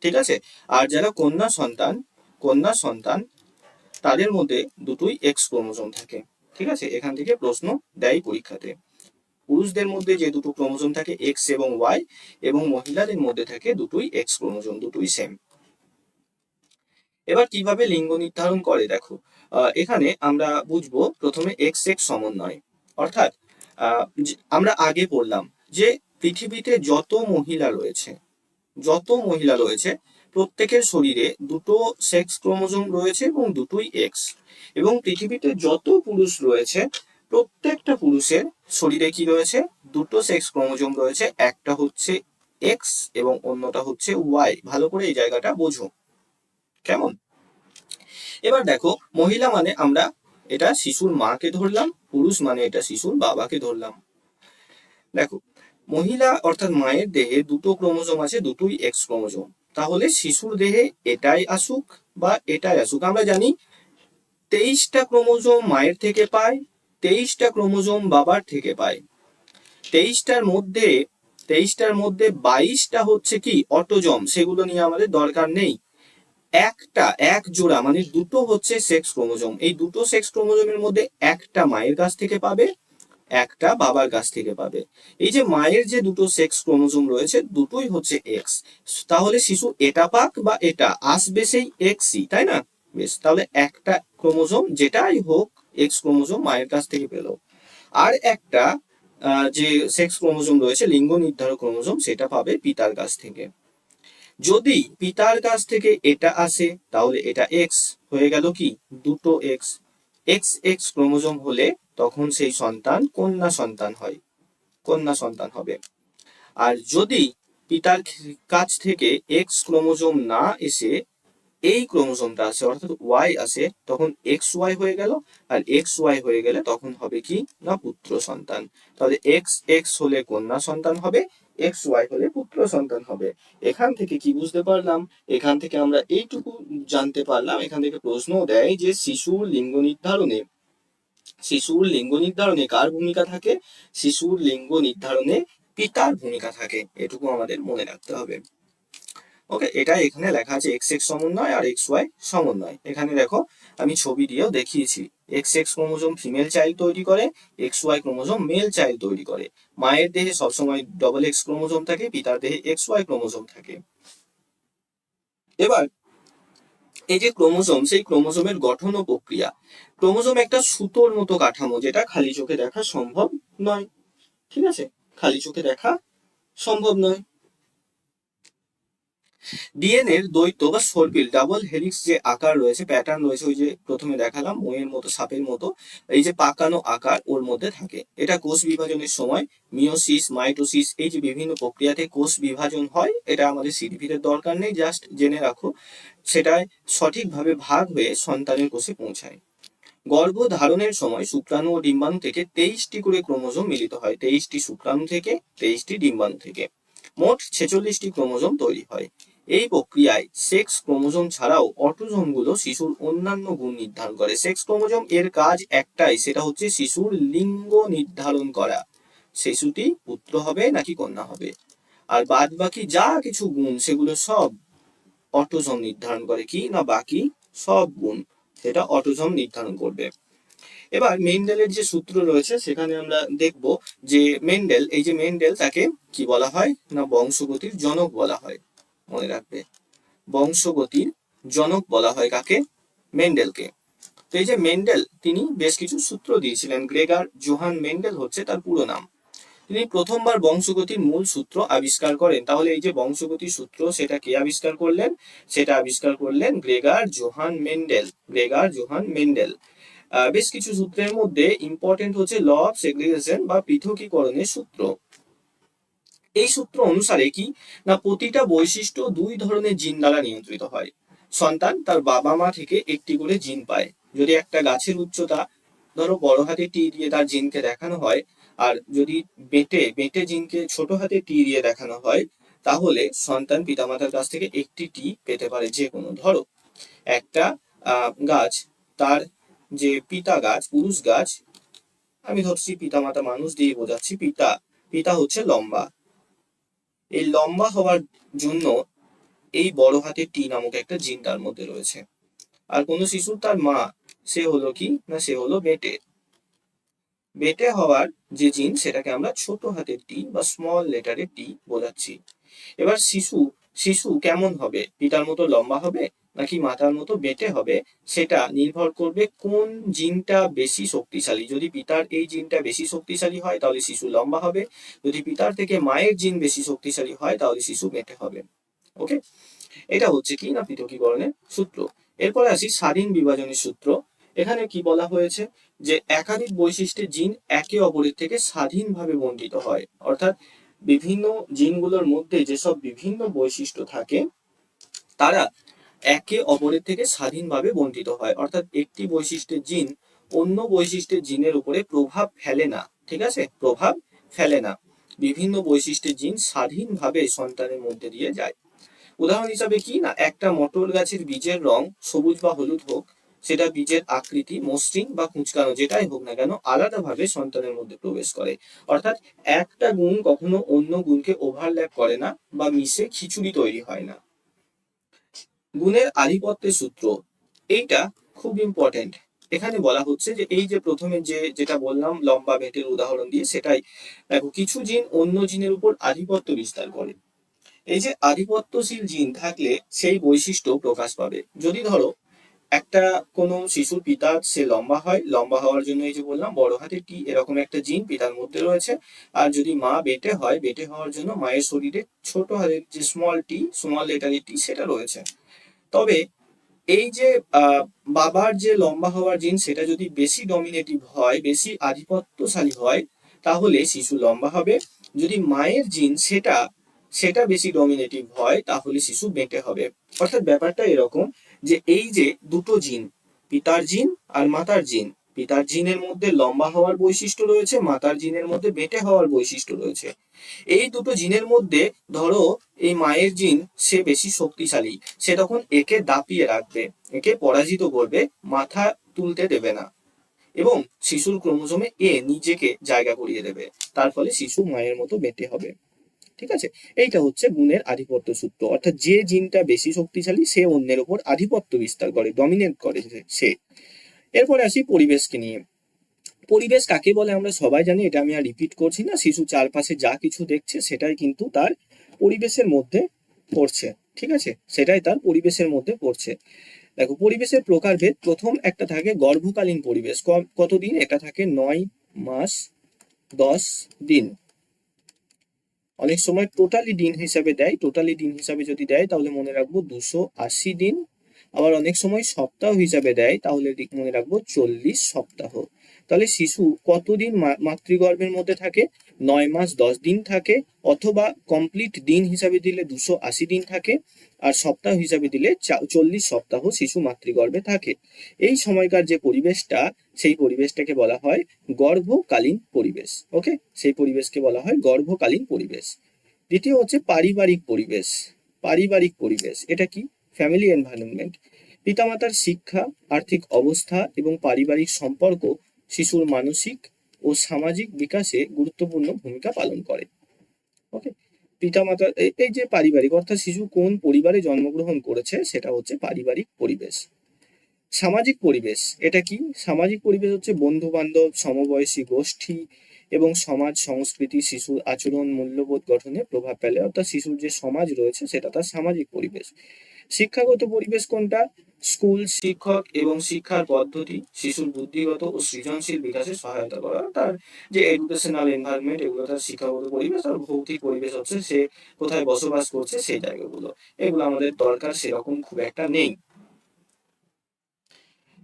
ঠিক আছে? আর যারা কন্যা সন্তান তাদের মধ্যে দুটোই এক্স ক্রোমোজোম থাকে। ঠিক আছে? এখান থেকে প্রশ্ন দেয় পরীক্ষাতে। পুরুষদের মধ্যে যে দুটো ক্রোমোজোম থাকে এক্স এবং ওয়াই, এবং মহিলাদের মধ্যে থাকে দুটোই এক্স ক্রোমোজোম, দুটোই সেম। এবার কিভাবে লিঙ্গ নির্ধারণ করে দেখো, এখানে আমরা বুঝবো প্রথমে এক্স এক্স সমন্বয়। অর্থাৎ আমরা আগে পড়লাম যে পৃথিবীতে যত মহিলা রয়েছে প্রত্যেকের শরীরে দুটো সেক্স ক্রোমোজোম রয়েছে এবং দুটোই এক্স। এবং পৃথিবীতে যত পুরুষ রয়েছে প্রত্যেকটা পুরুষের শরীরে কি রয়েছে, দুটো সেক্স ক্রোমোজোম রয়েছে, একটা হচ্ছে এক্স এবং অন্যটা হচ্ছে ওয়াই। ভালো করে এই জায়গাটা বোঝো, কেমন? এবার দেখো, মহিলা মানে আমরা এটা শিশুর মাকে ধরলাম, পুরুষ মানে এটা শিশুর বাবাকে ধরলাম। দেখো, মহিলা অর্থাৎ মায়ের দেহে দুটো ক্রোমোজোম আছে, দুটোই এক্স ক্রোমোজোম। তাহলে শিশুর দেহে এটাই আসুক বা এটাই আসুক, আমরা জানি 23টা ক্রোমোজোম মায়ের থেকে পায়, 23টা ক্রোমোজোম বাবার থেকে পায়। 23টার মধ্যে 22টা হচ্ছে কি অটোজম, সেগুলো নিয়ে আমাদের দরকার নেই। এক জোড়া মানে দুটো হচ্ছে সেক্স ক্রোমোজোম। এই দুটো সেক্স ক্রোমোজোমের মধ্যে একটা মায়ের কাছ থেকে পাবে, একটা বাবার কাছ থেকে পাবে। এই যে মায়ের যে দুটো সেক্স ক্রোমোজোম রয়েছে দুটোই হচ্ছে এক্স। তাহলে শিশু এটা পাক বা এটা আসবে সেই এক্সই, তাই না? বেশ, তাহলে একটা ক্রোমোজোম যেটাই হোক এক্স ক্রোমোজোম মায়ের কাছ থেকে পেল। আর একটা যে সেক্স ক্রোমোজোম রয়েছে লিঙ্গ নির্ধারক ক্রোমোজোম, সেটা পাবে পিতার কাছ থেকে। যদি পিতার কাছ থেকে এটা আসে তাহলে এটা এক্স হয়ে গেল, কি দুটো এক্স। এক্স এক্স ক্রোমোজোম হলে তখন সেই সন্তান কন্যা সন্তান হবে। আর যদি পিতার কাছ থেকে এক্স ক্রোমোজোম না এসে এই ক্রোমোজোমটা আসে অর্থাৎ ওয়াই আসে, তখন এক্স ওয়াই হয়ে গেল। আর এক্স ওয়াই হয়ে গেলে তখন হবে কি না পুত্র সন্তান। তাহলে এক্স এক্স হলে কন্যা সন্তান হবে, এক্স ওয়াই হলে পুত্র সন্তান হবে। এখান থেকে কি বুঝতে পারলাম? এখান থেকে আমরা এইটুকু জানতে পারলাম, এখান থেকে প্রশ্ন দেয় যে শিশুর লিঙ্গ নির্ধারণে কার ভূমিকা থাকে? শিশুর লিঙ্গ নির্ধারণে পিতার ভূমিকা থাকে। এটুকু আমাদের মনে রাখতে হবে। ওকে, এটা এখানে লেখা আছে এক্স এক্স সমন্বয় আর এক্স ওয়াই সমন্বয়। এখানে দেখো আমি ছবি দিয়েও দেখিয়েছি। X X chromosome female child তৈরি করে, X Y chromosome male child তৈরি করে। মায়ের দেহে সবসময় ডবল এক্স ক্রোমোজোম থাকে, পিতার দেহে এক্স ওয়াই ক্রোমোজোম থাকে। এবার এই যে ক্রোমোজোম, সেই ক্রোমোজোমের গঠন ও প্রক্রিয়া। ক্রোমোজোম একটা সুতোর মতো কাঠামো যেটা খালি চোখে দেখা সম্ভব নয়। ঠিক আছে? খালি চোখে দেখা সম্ভব নয়। ডিএনএ এর দ্বৈত বা সর্পিল ডাবল হেলিক্স যে আকার রয়েছে, প্যাটার্ন রয়েছে, ওই যে প্রথমে দেখালাম মইয়ের মতো, সাপের মতো, এই যে পাকানো আকার ওর মধ্যে থাকে। এটা কোষ বিভাজনের সময় মিওসিস মাইটোসিস এই যে বিভিন্ন প্রক্রিয়াতে কোষ বিভাজন হয়। এটা আমাদের সিডিপির দরকার নেই, জাস্ট জেনে রাখো। সেটাই সঠিকভাবে ভাগ হয়ে সন্তানের কোষে পৌঁছায়। গর্ভধারণের সময় শুক্রাণু ও ডিম্বাণু থেকে 23টি করে ক্রোমোজোম মিলিত হয়। 23টি শুক্রাণু থেকে, 23টি ডিম্বাণু থেকে মোট 46টি ক্রোমোজোম তৈরি হয়। এই প্রক্রিয়ায় সেক্স ক্রোমোজোম ছাড়াও অটোজোমগুলো শিশুর অন্যান্য গুণ নির্ধারণ করে। সেক্স ক্রোমোজোম এর কাজ একটাই, সেটা হচ্ছে শিশুর লিঙ্গ নির্ধারণ করা, শিশুটি পুত্র হবে নাকি কন্যা হবে। আর বাদ বাকি যা কিছু গুণ সেগুলো সব অটোজোম নির্ধারণ করে। কি না, বাকি সব গুণ সেটা অটোজোম নির্ধারণ করবে। এবার মেন্ডেলের যে সূত্র রয়েছে সেখানে আমরা দেখব যে মেন্ডেল, এই যে মেন্ডেল, তাকে কি বলা হয় না বংশগতির জনক বলা হয়। মনে রাখবে, বংশগতির জনক বলা হয় কাকে? মেন্ডেলকে। তো এই যে মেন্ডেল, তিনি বেশ কিছু সূত্র দিয়েছিলেন। গ্রেগার জোহান মেন্ডেল হচ্ছে তার পুরো নাম। তিনি প্রথমবার বংশগতির মূল সূত্র আবিষ্কার করেন। তাহলে এই যে বংশগতির সূত্র, সেটা কে আবিষ্কার করলেন? সেটা আবিষ্কার করলেন Gregor Johann Mendel. Gregor Johann Mendel. বেশ কিছু সূত্রের মধ্যে ইম্পর্টেন্ট হচ্ছে ল অফ সেগ্রিগেশন বা পৃথকীকরণের সূত্র। এই সূত্র অনুসারে কি না, প্রতিটা বৈশিষ্ট্য দুই ধরনের জিন দ্বারা নিয়ন্ত্রিত হয়। সন্তান তার বাবা মা থেকে একটি করে জিন পায়। যদি একটা গাছের উচ্চতা ধরো বড় হাতে টি দিয়ে তার জিনকে দেখানো হয়, আর যদি বেটে বেটে জিনকে ছোট হাতে টি দিয়ে দেখানো হয়, তাহলে সন্তান পিতামাতার কাছ থেকে একটি টি পেতে পারে। যে কোনো ধরো একটা গাছ, তার যে পিতা গাছ, পুরুষ গাছ, আমি ধরছি পিতামাতা মানুষ দিয়ে বোঝাচ্ছি, পিতা পিতা হচ্ছে লম্বা। এই লম্বা হওয়ার জন্য এই বড় হাতের টি নামক একটা জিন তার মধ্যে রয়েছে। আর কোনো শিশুর তার মা, সে হলো কি না, সে হলো বেটে। বেটে হওয়ার যে জিন, সেটাকে আমরা ছোট হাতের টি বা স্মল লেটারের টি বোঝাচ্ছি। এবার শিশু শিশু কেমন হবে, পিতার মতো লম্বা হবে নাকি মাতার মতো বেটে হবে, সেটা নির্ভর করবে কোন জিনটা বেশি শক্তিশালী। যদি পিতার এই জিনটা বেশি শক্তিশালী হয় তাহলে শিশু লম্বা হবে। যদি পিতার থেকে মায়ের জিন বেশি শক্তিশালী হয় তাহলে শিশু বেটে হবে। ওকে, এটা হচ্ছে কি না পৃথকীকরণের সূত্র। এরপরে আসি স্বাধীন বিভাজনের সূত্র। এখানে কি বলা হয়েছে যে একাধিক বৈশিষ্ট্যের জিন একে অপরের থেকে স্বাধীনভাবে বণ্টিত হয়। অর্থাৎ বিভিন্ন জিনগুলোর মধ্যে যেসব বিভিন্ন বৈশিষ্ট্য থাকে, তারা একে অপরের থেকে স্বাধীনভাবে বণ্টিত হয়। অর্থাৎ একটি বৈশিষ্ট্যের জিন অন্য বৈশিষ্ট্যের জিনের উপরে প্রভাব ফেলে না। ঠিক আছে, প্রভাব ফেলে না। বিভিন্ন বৈশিষ্ট্যের জিন স্বাধীনভাবে সন্তানের মধ্যে দিয়ে যায়। উদাহরণ হিসাবে কি না, একটা মটর গাছের বীজের রং সবুজ বা হলুদ হোক, সেটা বীজের আকৃতি মসৃণ বা কুঁচকানো যেটাই হোক না কেন, আলাদাভাবে সন্তানের মধ্যে প্রবেশ করে। অর্থাৎ একটা গুণ কখনো অন্য গুণকে ওভারল্যাপ করে না বা মিশে খিচুড়ি তৈরি হয় না। গুণের আধিপত্যের সূত্র, এইটা খুব ইম্পর্টেন্ট। এখানে বলা হচ্ছে যে এই যে প্রথমে যেটা বললাম লম্বা বেটের উদাহরণ দিয়ে, সেটাই দেখো, কিছু জিন অন্য জিনের উপর আধিপত্য বিস্তার করে। এই যে আধিপত্যশীল জিন থাকলে সেই বৈশিষ্ট্য প্রকাশ পাবে। যদি ধরো একটা কোনো শিশুর পিতা সে লম্বা হয়, লম্বা হওয়ার জন্য এই যে বললাম বড় হাতের টি এরকম একটা জিন পিতার মধ্যে রয়েছে। আর যদি মা বেটে হয়, বেটে হওয়ার জন্য মায়ের শরীরে ছোট হাতের যে স্মল টি, স্মল লেটারের টি, সেটা রয়েছে। তবে এই যে বাবার যে লম্বা হওয়ার জিন, সেটা যদি বেশি ডমিনেটিভ হয়, বেশি আধিপত্যশালী হয়, তাহলে শিশু লম্বা হবে। যদি মায়ের জিন সেটা সেটা বেশি ডমিনেটিভ হয়, তাহলে শিশু বেঁটে হবে। অর্থাৎ ব্যাপারটা এরকম যে এই যে দুটো জিন, পিতার জিন আর মাতার জিন, পিতার জিনের মধ্যে লম্বা হওয়ার বৈশিষ্ট্য রয়েছে, মাতার জিনের মধ্যে বেঁটে হওয়ার বৈশিষ্ট্য রয়েছে। এই দুটো জিনের মধ্যে ধরো এই মায়ের জিন সে বেশি শক্তিশালী, সে তখন একে দাপিয়ে রাখবে, একে পরাজিত করবে, মাথা তুলতে দেবে না, এবং শিশুর ক্রোমোজোমে এ নিজেকে জায়গা করিয়ে দেবে। তার ফলে শিশু মায়ের মতো বেঁটে হবে। ঠিক আছে, এইটা হচ্ছে গুণের আধিপত্য সূত্র। অর্থাৎ যে জিনটা বেশি শক্তিশালী সে অন্যের উপর আধিপত্য বিস্তার করে, ডমিনেট করে সে। এরপরে আসি পরিবেশকে নিয়ে। পরিবেশ কাকে বলে আমরা সবাই জানি, এটা আমি আর রিপিট করছি না। শিশু চারপাশে যা কিছু দেখছে সেটাই কিন্তু তার পরিবেশের মধ্যে পড়ছে। ঠিক আছে, সেটাই তার পরিবেশের মধ্যে পড়ছে। দেখো, পরিবেশের প্রকারভেদ। প্রথম একটা থাকে গর্ভকালীন পরিবেশ। কতদিন? এটা থাকে 9 মাস 10 দিন। অনেক সময় টোটালি দিন হিসাবে দেয়। টোটালি দিন হিসাবে যদি দেয় তাহলে মনে রাখবো 280 দিন। আবার অনেক সময় সপ্তাহ হিসাবে দেয়, তাহলে মনে রাখবো 40 সপ্তাহ। তাহলে শিশু কতদিন মাতৃগর্ভের মধ্যে থাকে? 9 মাস 10 দিন থাকে, অথবা কমপ্লিট দিন হিসাবে দিলে 280 দিন থাকে, আর সপ্তাহ হিসাবে দিলে 40 সপ্তাহ শিশু মাতৃগর্ভে থাকে। এই সময়কার যে পরিবেশটা, সেই পরিবেশটাকে বলা হয় গর্ভকালীন পরিবেশ। ওকে, সেই পরিবেশকে বলা হয় গর্ভকালীন পরিবেশ। দ্বিতীয় হচ্ছে পারিবারিক পরিবেশ। পারিবারিক পরিবেশ এটা কি? Family environment. পিতামাতার শিক্ষা, আর্থিক অবস্থা এবং পারিবারিক সম্পর্ক শিশুর মানসিক ও সামাজিক বিকাশে গুরুত্বপূর্ণ ভূমিকা পালন করে। ওকে, পিতামাতা এই যে পারিবারিক, অর্থাৎ শিশু কোন পরিবারে জন্মগ্রহণ করেছে সেটা হচ্ছে পারিবারিক পরিবেশ। সামাজিক পরিবেশ এটা কি? সামাজিক পরিবেশ হচ্ছে বন্ধু বান্ধব, সমবয়সী গোষ্ঠী এবং সমাজ সংস্কৃতি শিশুর আচরণ মূল্যবোধ গঠনে প্রভাব ফেলে, অর্থাৎ শিশুর যে সমাজ রয়েছে সেটা তার সামাজিক পরিবেশ। শিক্ষাগত পরিবেশ কোনটা? স্কুল, শিক্ষক এবং শিক্ষার পদ্ধতি শিশুর বুদ্ধিগত ও সৃজনশীল বিকাশে সহায়তা করা। তার যে এডুকেশনাল এনভায়রনমেন্ট, এগুলো তার শিক্ষাগত পরিবেশ। আর ভৌতিক পরিবেশ হচ্ছে সে কোথায় বসবাস করছে সেই জায়গাগুলো। এগুলো আমাদের দরকার সেরকম খুব একটা নেই।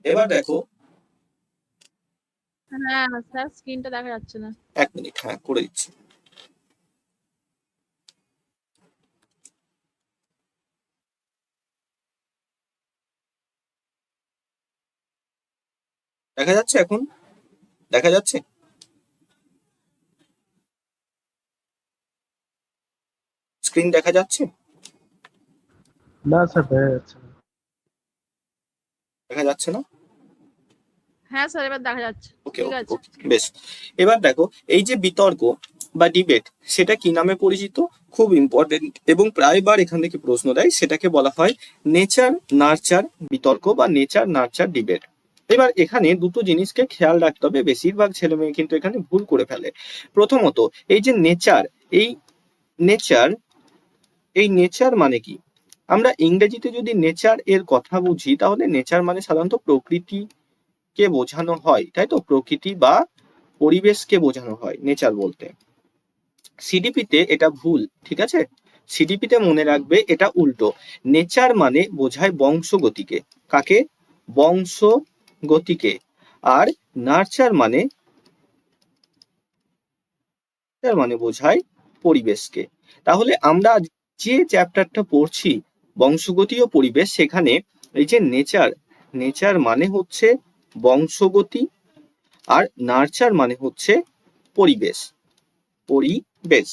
এবার দেখো, হ্যাঁ স্যার, স্ক্রিনটা দেখা যাচ্ছে না। 1 মিনিট, হ্যাঁ করে দিচ্ছি। দেখা যাচ্ছে এখন? দেখা যাচ্ছে? স্ক্রিন দেখা যাচ্ছে? না স্যার, দেখা যাচ্ছে না। দেখা যাচ্ছে না? হ্যাঁ স্যার, এবার দেখা যাচ্ছে। ওকে ঠিক ওকে আছে। ওকে, বেশ। এবার দেখো, এই যে বিতর্ক বা ডিবেট, সেটা কি নামে পরিচিত? খুব ইম্পর্টেন্ট এবং প্রায়বার এখান থেকে প্রশ্ন দেয়। সেটাকে বলা হয় নেচার নার্চার বিতর্ক বা নেচার নার্চার ডিবেট। এবার এখানে দুটো জিনিসকে খেয়াল রাখতে হবে, বেশিরভাগ ছেলে মেয়ে কিন্তু এখানে ভুল করে ফেলে। প্রথমত, এই যে নেচার, এই নেচার এই নেচার মানে কি? আমরা ইংরেজিতে যদি নেচার এর কথা বুঝি, তাহলে নেচার মানে সাধারণত প্রকৃতিকে বোঝানো হয়, তাই তো? প্রকৃতি বা পরিবেশকে বোঝানো হয় নেচার বলতে। সিডিপিতে এটা ভুল, ঠিক আছে? সিডিপিতে মনে রাখবে এটা উল্টো। নেচার মানে বোঝায় বংশগতিকে। কাকে? বংশগতিকে। আর নার্চার মানে বোঝায় পরিবেশকে। তাহলে আমরা যে চ্যাপ্টারটা পড়ছি বংশগতি ও পরিবেশ, সেখানে এই যে নেচার, নেচার মানে হচ্ছে বংশগতি, আর নার্চার মানে হচ্ছে পরিবেশ। পরিবেশ।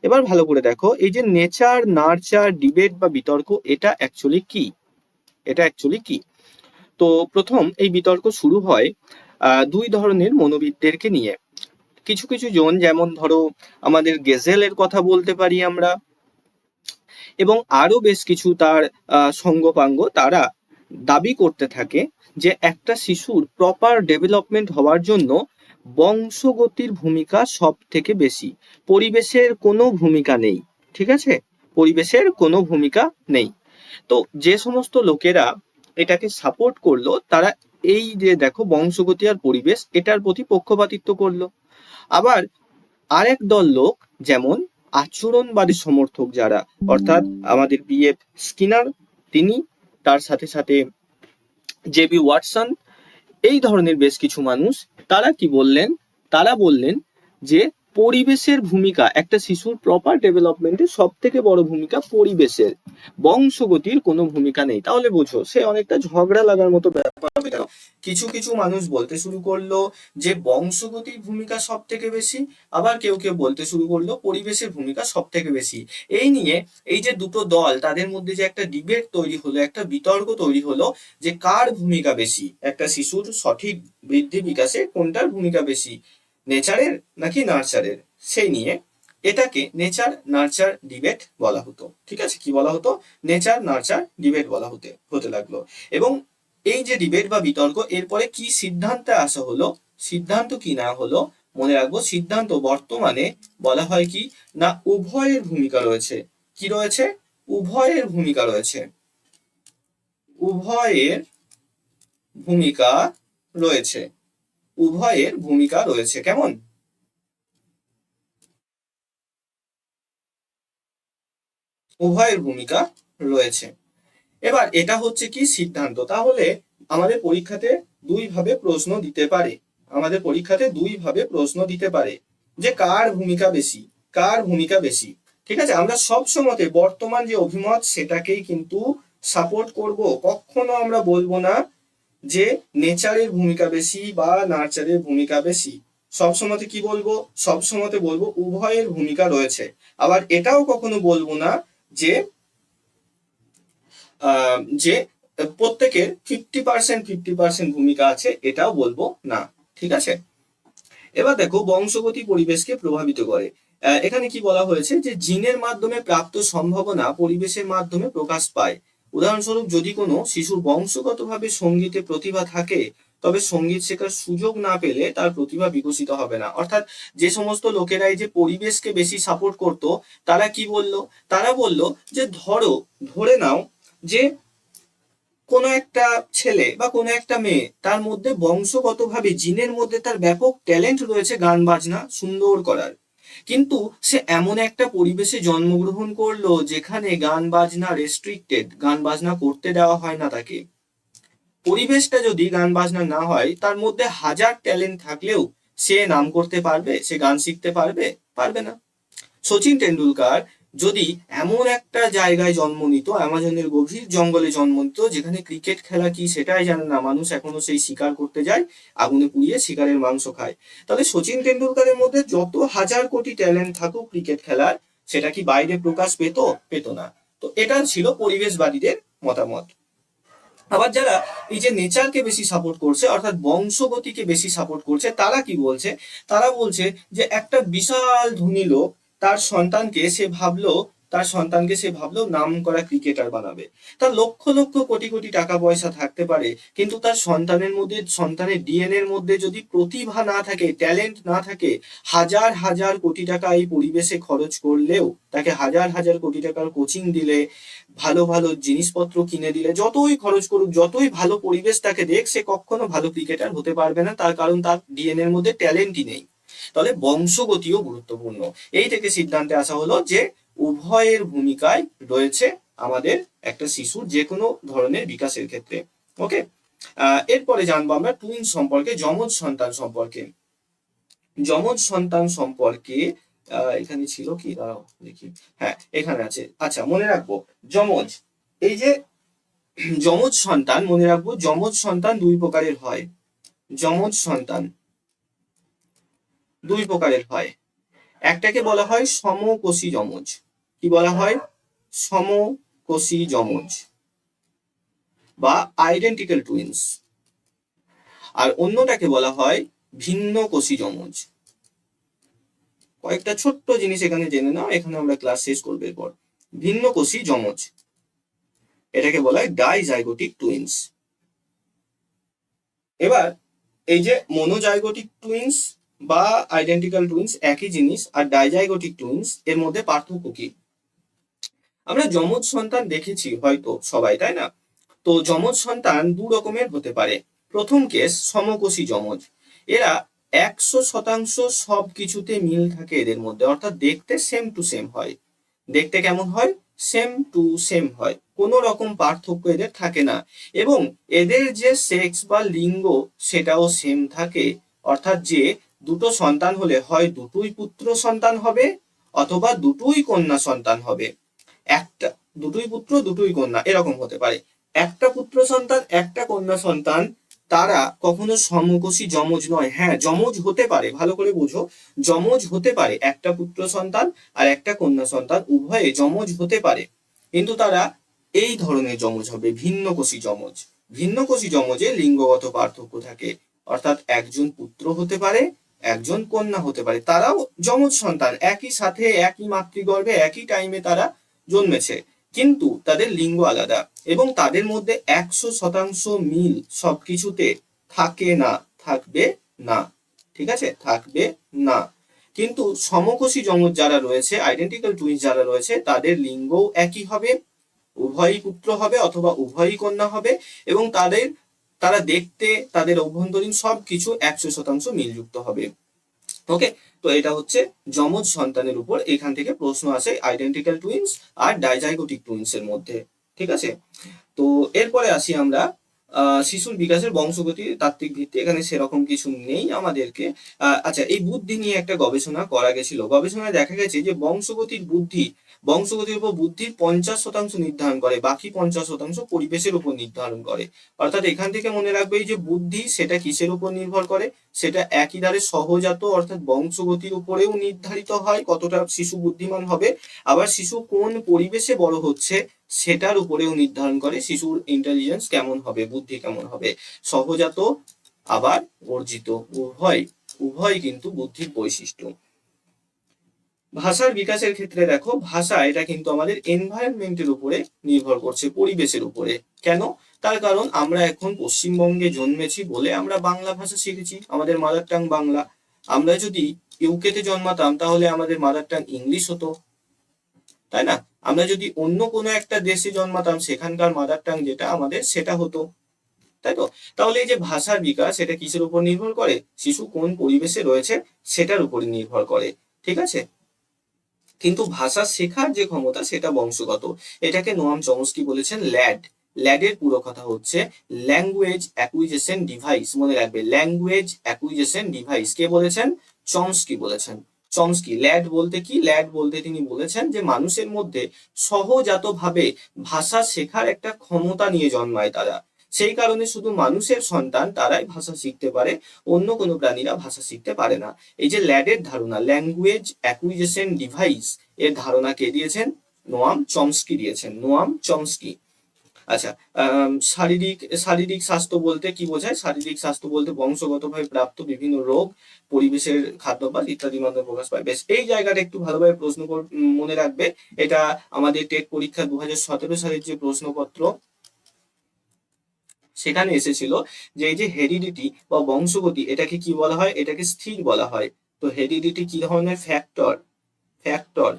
এবার ভালো করে দেখো, এই যে নেচার নার্চার ডিবেট বা বিতর্ক, এটা অ্যাকচুয়ালি কি? এটা অ্যাকচুয়ালি কি? তো প্রথম এই বিতর্ক শুরু হয় দুই ধরনের মনোবিদদেরকে নিয়ে। কিছু কিছু জন, যেমন ধরো আমাদের গেজেলের কথা বলতে পারি আমরা, এবং আরো বেশ কিছু তার সঙ্গপাঙ্গ, তারা দাবি করতে থাকে যে একটা শিশুর প্রপার ডেভেলপমেন্ট হওয়ার জন্য বংশগতির ভূমিকা সব থেকে বেশি, পরিবেশের কোনো ভূমিকা নেই। ঠিক আছে, পরিবেশের কোনো ভূমিকা নেই। তো যে সমস্ত লোকেরা এটাকে সাপোর্ট করলো, তারা এই যে দেখো বংশগতি আর পরিবেশ, এটার প্রতি পক্ষপাতিত্ব করলো। আবার আরেক দল লোক, যেমন আচরণবাদী সমর্থক যারা, অর্থাৎ আমাদের বিএফ স্কিনার, তিনি, তার সাথে সাথে জেবি ওয়াটসন, এই ধরনের বেশ কিছু মানুষ, তারা কি বললেন? তারা বললেন যে পরিবেশের ভূমিকা একটা শিশুর প্রপার ডেভেলপমেন্টে সব থেকে বড় ভূমিকা পরিবেশের, বংশগতির কোনো ভূমিকা নেই। তাহলে বোঝো, সে অনেকটা ঝগড়া লাগার মতো ব্যাপার। কিছু কিছু মানুষ বলতে শুরু করলো যে বংশগতির ভূমিকা সব থেকে বেশি, আবার কেউ কেউ বলতে শুরু করলো পরিবেশের ভূমিকা সব থেকে বেশি। এই নিয়ে এই যে দুটো দল, তাদের মধ্যে যে একটা ডিবেট তৈরি হলো, একটা বিতর্ক তৈরি হলো, যে কার ভূমিকা বেশি একটা শিশুর সঠিক বৃদ্ধি বিকাশে, কোনটার ভূমিকা বেশি, নেচারের নাকি নার্চারের, সেই নিয়ে এটাকে নেচার নার্চার ডিবেট বলা হতো। ঠিক আছে, কি বলা হতো? নেচার নার্চার ডিবেট বলা হতে লাগলো। এবং এই যে ডিবেট বা বিতর্ক, এরপরে কি সিদ্ধান্তে আসা হলো? সিদ্ধান্ত কি না হলো মনে রাখবো, সিদ্ধান্ত বর্তমানে বলা হয় কি না, উভয়ের ভূমিকা রয়েছে। কি রয়েছে? উভয়ের ভূমিকা রয়েছে। উভয়ের ভূমিকা রয়েছে। উভয়ের ভূমিকা রয়েছে। কেমন? উভয়ের ভূমিকা রয়েছে। এবার এটা হচ্ছে কি সিদ্ধান্ত। তাহলে আমাদের পরীক্ষাতে দুই ভাবে প্রশ্ন দিতে পারে। আমাদের পরীক্ষাতে দুই ভাবে প্রশ্ন দিতে পারে যে কার ভূমিকা বেশি, কার ভূমিকা বেশি। ঠিক আছে, আমরা সব সময়তে বর্তমান যে অভিমত সেটাকেই কিন্তু সাপোর্ট করব, কখনো আমরা বলবো না যে নেচারের ভূমিকা বেশি বা নার্চারের ভূমিকা বেশি। সবসময়তে কি বলবো, সবসময়তে বলবো উভয়ের ভূমিকা রয়েছে। আবার এটাও কখনো বলবো না যে যে প্রত্যেকের 50% ভূমিকা আছে, এটাও বলবো না। ঠিক আছে, এবার দেখো বংশগতি পরিবেশকে প্রভাবিত করে। এখানে কি বলা হয়েছে যে জিনের মাধ্যমে প্রাপ্ত সম্ভাবনা পরিবেশের মাধ্যমে প্রকাশ পায়। উদাহরণস্বরূপ যদি কোনো শিশুর বংশগতভাবে সঙ্গীতে প্রতিভা থাকে, তবে সঙ্গীত শেখার সুযোগ না পেলে তার প্রতিভা বিকশিত হবে না। অর্থাৎ যে সমস্ত লোকেরাই যে পরিবেশকে বেশি সাপোর্ট করতো, তারা কি বললো, তারা বললো যে ধরে নাও যে কোনো একটা ছেলে বা কোনো একটা মেয়ে, তার মধ্যে বংশগতভাবে জিনের মধ্যে তার ব্যাপক ট্যালেন্ট রয়েছে গান বাজনা সুন্দর করার, কিন্তু সে এমন একটা পরিবেশে জন্মগ্রহণ করলো যেখানে গান বাজনা রেস্ট্রিক্টেড, গান বাজনা করতে দেওয়া হয় না তাকে। পরিবেশটা যদি গান বাজনা না হয়, তার মধ্যে হাজার ট্যালেন্ট থাকলেও সে নাম করতে পারবে, সে গান শিখতে পারবে? পারবে না। সচিন টেন্ডুলকার যদি এমন একটা জায়গায় জন্ম নিত, অ্যামাজনের গভীর জঙ্গলে জন্ম নিত, যেখানে ক্রিকেট খেলা কি সেটাই জানে না মানুষ, এখনো সেই শিকার করতে যায়, আগুনে পুড়িয়ে শিকারের মাংস খায়, তাহলে সচিন টেন্ডুলকারের মধ্যে যত হাজার কোটি ট্যালেন্ট থাকুক ক্রিকেট খেলার, সেটা কি বাইরে প্রকাশ পেত? পেত না। তো এটা ছিল পরিবেশবাদীদের মতামত। আবার যারা এই যে নেচারকে বেশি সাপোর্ট করছে, অর্থাৎ বংশগতিকে বেশি সাপোর্ট করছে, তারা কি বলছে, তারা বলছে যে একটা বিশাল ধনী লোক তার সন্তানকে সে ভাবলো নাম করা ক্রিকেটার বানাবে। তার লক্ষ লক্ষ কোটি কোটি টাকা পয়সা থাকতে পারে, কিন্তু তার সন্তানের ডিএনএ এর মধ্যে যদি প্রতিভা না থাকে, ট্যালেন্ট না থাকে, হাজার হাজার কোটি টাকা এই পরিবেশে খরচ করলেও, তাকে হাজার হাজার কোটি টাকার কোচিং দিলে, ভালো ভালো জিনিসপত্র কিনে দিলে, যতই খরচ করুক, যতই ভালো পরিবেশ তাকে দেখ, সে কখনো ভালো ক্রিকেটার হতে পারবে না, তার কারণ তার ডিএনএ এর মধ্যে ট্যালেন্টই নেই। তাহলে বংশগতিও গুরুত্বপূর্ণ। এই থেকে সিদ্ধান্তে আসা হলো যে উভয়ের ভূমিকায় রয়েছে আমাদের একটা শিশুর যে কোনো ধরনের বিকাশের ক্ষেত্রে। ওকে, এরপরে জানবো আমরা টুইন সম্পর্কে, যমজ সন্তান সম্পর্কে। যমজ সন্তান সম্পর্কে এখানে ছিল কি, দাঁড়াও দেখি, হ্যাঁ এখানে আছে। আচ্ছা, মনে রাখবো যমজ, এই যে যমজ সন্তান, মনে রাখবো যমজ সন্তান দুই প্রকারের হয়। যমজ সন্তান দুই প্রকারের হয়। একটাকে বলা হয় সমকোষী যমজ। কি বলা হয়? সমকোষী যমজ বা আইডেন্টিক্যাল টুইনস। আর অন্যটাকে বলা হয় ভিন্ন কোষী যমজ। কয়েকটা ছোট্ট জিনিস এখানে জেনে নাও, এখানে আমরা ক্লাস শেষ করবো এরপর। ভিন্ন কোষী যমজ, এটাকে বলা হয় ডাইজাইগোটিক টুইনস। এবার এই যে মনোজাইগোটিক টুইনস বা আইডেন্টিক্যাল টুইনস একই জিনিস, আর ডাইজাইগোটিক টুইনস এর মধ্যে পার্থক্য কি? আমরা যমজ সন্তান দেখেছি হয়তো সবাই, তাই না? তো যমজ সন্তান দু রকমের হতে পারে। প্রথম কেস সমকোষী যমজ, এরা 100% সব কিছুতে মিল থাকে এদের মধ্যে, অর্থাৎ দেখতে সেম টু সেম হয়। দেখতে কেমন হয়? সেম টু সেম হয়, কোনো রকম পার্থক্য এদের থাকে না। এবং এদের যে সেক্স বা লিঙ্গ সেটাও সেম থাকে, অর্থাৎ যে দুটো সন্তান হলে হয় দুটোই পুত্র সন্তান হবে, অথবা দুটোই কন্যা সন্তান হবে। একটা, দুটোই পুত্র দুটোই কন্যা এরকম হতে পারে। একটা পুত্র সন্তান একটা কন্যা সন্তান, তারা কখনো সমকোষী যমজ নয়। হ্যাঁ, যমজ হতে পারে, ভালো করে বুঝো, যমজ হতে পারে, একটা পুত্র সন্তান আর একটা কন্যা সন্তান উভয়ে যমজ হতে পারে, কিন্তু তারা এই ধরনের যমজ হবে, ভিন্ন কোষী যমজ। ভিন্ন কোষী যমজে লিঙ্গগত পার্থক্য থাকে, অর্থাৎ একজন পুত্র হতে পারে, একজন কন্যা হতে পারে, তারাও যমজ সন্তান, একই সাথে একই মাতৃগর্ভে একই টাইমে তারা জন্মেছে, কিন্তু তাদের লিঙ্গ আলাদা, এবং তাদের মধ্যে 100% মিল সবকিছুতে থাকে না, থাকবে না। ঠিক আছে, থাকবে না। কিন্তু সমকোষী যমজ যারা রয়েছে, আইডেন্টিক্যাল টুইনস যারা রয়েছে, তাদের লিঙ্গও একই হবে, উভয়ই পুত্র হবে অথবা উভয়ই কন্যা হবে, এবং তারা দেখতে, তাদের অভ্যন্তরীণ সবকিছু 100% মিলযুক্ত হবে। ওকে, তো এটা হচ্ছে যমজ সন্তানের উপর, এখান থেকে প্রশ্ন আসে আইডেন্টিক্যাল টুইনস আর ডাইজাইগোটিক টুইনস এর মধ্যে। ঠিক আছে, তো এরপরে আসি আমরা শিশুর বিকাশের বংশগতি তাত্ত্বিক ভিত্তি এখানে সেরকম কিছু নেই আমাদেরকে। আচ্ছা, এই বুদ্ধি নিয়ে একটা গবেষণা করা গেছিল। গবেষণায় দেখা গেছে যে বংশগতির উপর বুদ্ধির 50% নির্ধারণ করে, বাকি 50% পরিবেশের উপর নির্ধারণ করে। অর্থাৎ এখান থেকে মনে রাখবে এই যে বুদ্ধি সেটা কিসের উপর নির্ভর করে, সেটা একই ধারে সহজাত অর্থাৎ বংশগতির উপরেও নির্ধারিত হয় কতটা শিশু বুদ্ধিমান হবে, আবার শিশু কোন পরিবেশে বড় হচ্ছে সেটার উপরেও নির্ধারণ করে শিশুর ইন্টেলিজেন্স কেমন হবে, বুদ্ধি কেমন হবে। সহজাত আবার অর্জিত উভয় কিন্তু বুদ্ধির বৈশিষ্ট্য। ভাষার বিকাশের ক্ষেত্রে দেখো, ভাষা এটা কিন্তু আমাদের এনভায়রনমেন্টের উপরে নির্ভর করছে, পরিবেশের উপরে। কেন? তার কারণ আমরা এখন পশ্চিমবঙ্গে জন্মেছি বলে আমরা বাংলা ভাষা শিখেছি, আমাদের মাদার টাং বাংলা। আমরা যদি ইউকেতে জন্মাতাম তাহলে আমাদের মাদার টাং ইংলিশ হতো, তাই না? আমরা যদি অন্য কোনো একটা দেশে জন্মাতাম সেখানকার মাদার টাং যেটা আমাদের সেটা হতো, তাই তো? তাহলে এই যে ভাষার বিকাশ এটা কিসের উপর নির্ভর করে? শিশু কোন পরিবেশে রয়েছে সেটার উপরে নির্ভর করে, ঠিক আছে? কিন্তু ভাষা শেখার যে ক্ষমতা সেটা বংশগত। এটাকে নোয়াম চমস্কি বলেছেন ল্যাডের পুরো কথা হচ্ছে ল্যাঙ্গুয়েজ অ্যাকুইজিশন ডিভাইস। মনে রাখবে, ল্যাঙ্গুয়েজ অ্যাকুইজিশন ডিভাইস কে বলেছেন? চমস্কি বলেছেন। ল্যাড বলতে কি? ল্যাড বলতে তিনি বলেছেন যে মানুষের মধ্যে সহজাতভাবে ভাষা শেখার একটা ক্ষমতা নিয়ে জন্মায় তারা, সেই কারণে শুধু মানুষের সন্তান তারাই ভাষা শিখতে পারে, অন্য কোনো প্রাণীরা ভাষা শিখতে পারে না। এই যে ল্যাডের ধারণা, ল্যাঙ্গুয়েজ অ্যাকুইজিশন ডিভাইস, এর ধারণা কে দিয়েছেন? নোয়াম চমস্কি দিয়েছেন, নোয়াম চমস্কি। আচ্ছা, শারীরিক স্বাস্থ্য বলতে কি বোঝায়? শারীরিক স্বাস্থ্য বলতে বংশগতভাবে প্রাপ্ত বিভিন্ন রোগ, পরিবেশের খাদ্যাভ্যাস ইত্যাদির মাধ্যমে প্রকাশ পায়। বেশ, এই জায়গাটা একটু ভালোভাবে মনে রাখবে। এটা আমাদের টেট পরীক্ষা 2017 সালের যে প্রশ্নপত্র সেখানে এসেছিল যে এই যে হেরিডিটি বা বংশগতি এটাকে কি বলা হয়? এটাকে স্থির বলা হয়। তো হেরিডিটি কি ধরনের ফ্যাক্টর?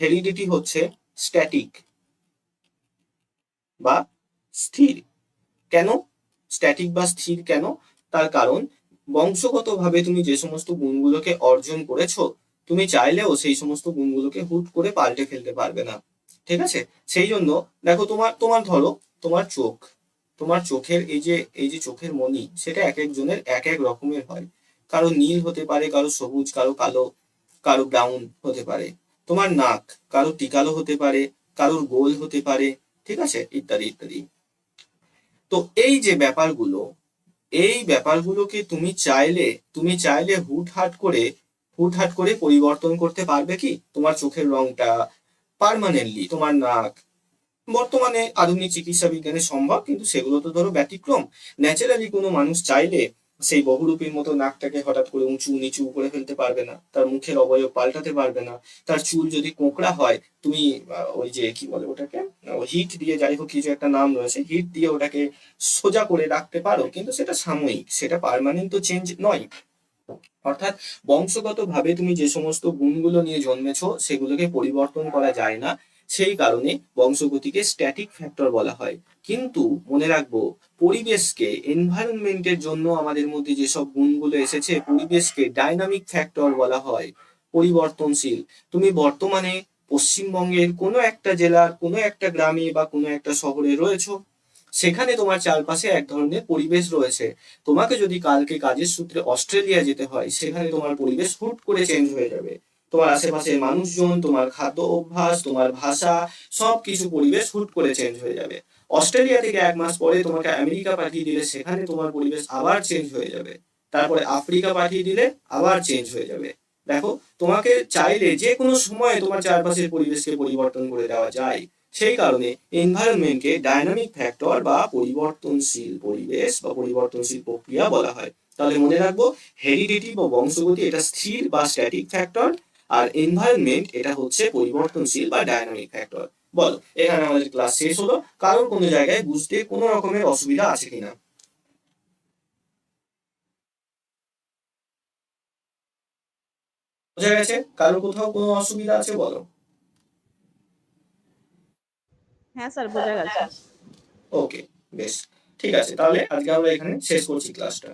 হেরিডিটি হচ্ছে স্ট্যাটিক বা স্থির। কেন স্ট্যাটিক বা স্থির কেন? তার কারণ বংশগতভাবে তুমি যে সমস্ত গুণগুলোকে অর্জন করেছো, তুমি চাইলেও সেই সমস্ত গুণগুলোকে হুট করে পাল্টে ফেলতে পারবে না, ঠিক আছে? সেই জন্য দেখো, তোমার ধরো তোমার চোখের এই যে চোখের মণি সেটা এক একজনের এক এক রকমের হয়। কারো নীল হতে পারে, কারো সবুজ, কারো কালো, কারো ব্রাউন হতে পারে। তোমার নাক কারো টিকালো হতে পারে, কারোর গোল হতে পারে, ঠিক আছে, ইত্যাদি ইত্যাদি। তো এই ব্যাপারগুলোকে তুমি চাইলে হুটহাট করে পরিবর্তন করতে পারবে কি? তোমার চোখের রংটা পার্মানেন্টলি, তোমার নাক, বর্তমানে আধুনিক চিকিৎসা বিজ্ঞানে সম্ভব, কিন্তু সেগুলো তো ধরো ব্যতিক্রম। ন্যাচারালি কোনো মানুষ চাইলে সেই বহুরূপীর মতো নাকটাকে হঠাৎ করে উঁচু নিচু করে ফেলতে পারবে না, তার মুখের অবয়ব পাল্টাতে পারবে না। তার চুল যদি কোঁকড়া হয়, তুমি ওই যে কি বলে ওটাকে, হিট দিয়ে, যাই হোক কিছু একটা নাম রয়েছে, হিট দিয়ে ওটাকে সোজা করে রাখতে পারো, কিন্তু সেটা সাময়িক, সেটা পার্মানেন্ট তো চেঞ্জ নয়। অর্থাৎ বংশগতভাবে তুমি যে সমস্ত গুণগুলো নিয়ে জন্মেছো সেগুলোকে পরিবর্তন করা যায় না, সেই কারণে বংশগতিকে স্ট্যাটিক ফ্যাক্টর বলা হয়। কিন্তু মনে রাখবো, এনভায়রনমেন্টের জন্য আমাদের মধ্যে যেসব গুণগুলো এসেছে, পরিবেশকে ডাইনামিক ফ্যাক্টর বলা হয়, পরিবর্তনশীল। তুমি বর্তমানে পশ্চিমবঙ্গের কোনো একটা জেলার কোনো একটা গ্রামে বা কোনো একটা শহরে রয়েছো, সেখানে তোমার চারপাশে এক ধরনের পরিবেশ রয়েছে। তোমাকে যদি কালকে কাজের সূত্রে অস্ট্রেলিয়া যেতে হয়, সেখানে তোমার পরিবেশ হুট করে চেঞ্জ হয়ে যাবে। তোমার আশেপাশের মানুষজন, তোমার খাদ্য অভ্যাস, তোমার ভাষা, সবকিছু পরিবেশ হুট করে চেঞ্জ হয়ে যাবে। অস্ট্রেলিয়া থেকে 1 মাস পরে তোমাকে আমেরিকা পাঠিয়ে দিলে সেখানে তোমার পরিবেশ আবার চেঞ্জ হয়ে যাবে। তারপরে আফ্রিকা পাঠিয়ে দিলে আবার চেঞ্জ হয়ে যাবে। দেখো, তোমাকে চাইলে যে কোনো সময় তোমার চারপাশের পরিবেশকে পরিবর্তন করে দেওয়া যায়। সেই কারণে এনভায়রনমেন্টকে ডাইনামিক ফ্যাক্টর বা পরিবর্তনশীল পরিবেশ বা পরিবর্তনশীল প্রক্রিয়া বলা হয়। তাহলে মনে রাখবো, হেরিডিটি বা বংশগতি এটা স্থির বা স্ট্যাটিক ফ্যাক্টর, আর এনভায়রনমেন্ট এটা হচ্ছে পরিবর্তনশীল বা ডাইনামিক ফ্যাক্টর। বলো, এখানে আমাদের ক্লাস শেষ হলো। কারোর কোনো জায়গায় বুঝতে কোনো রকমের অসুবিধা আছে কিনা? বোঝা গেছে? কারোর কোথাও কোনো অসুবিধা আছে বলো। হ্যাঁ স্যার, বোঝা গেছে। ওকে, বেশ, ঠিক আছে, তাহলে আজকে আমরা এখানে শেষ করছি ক্লাসটা।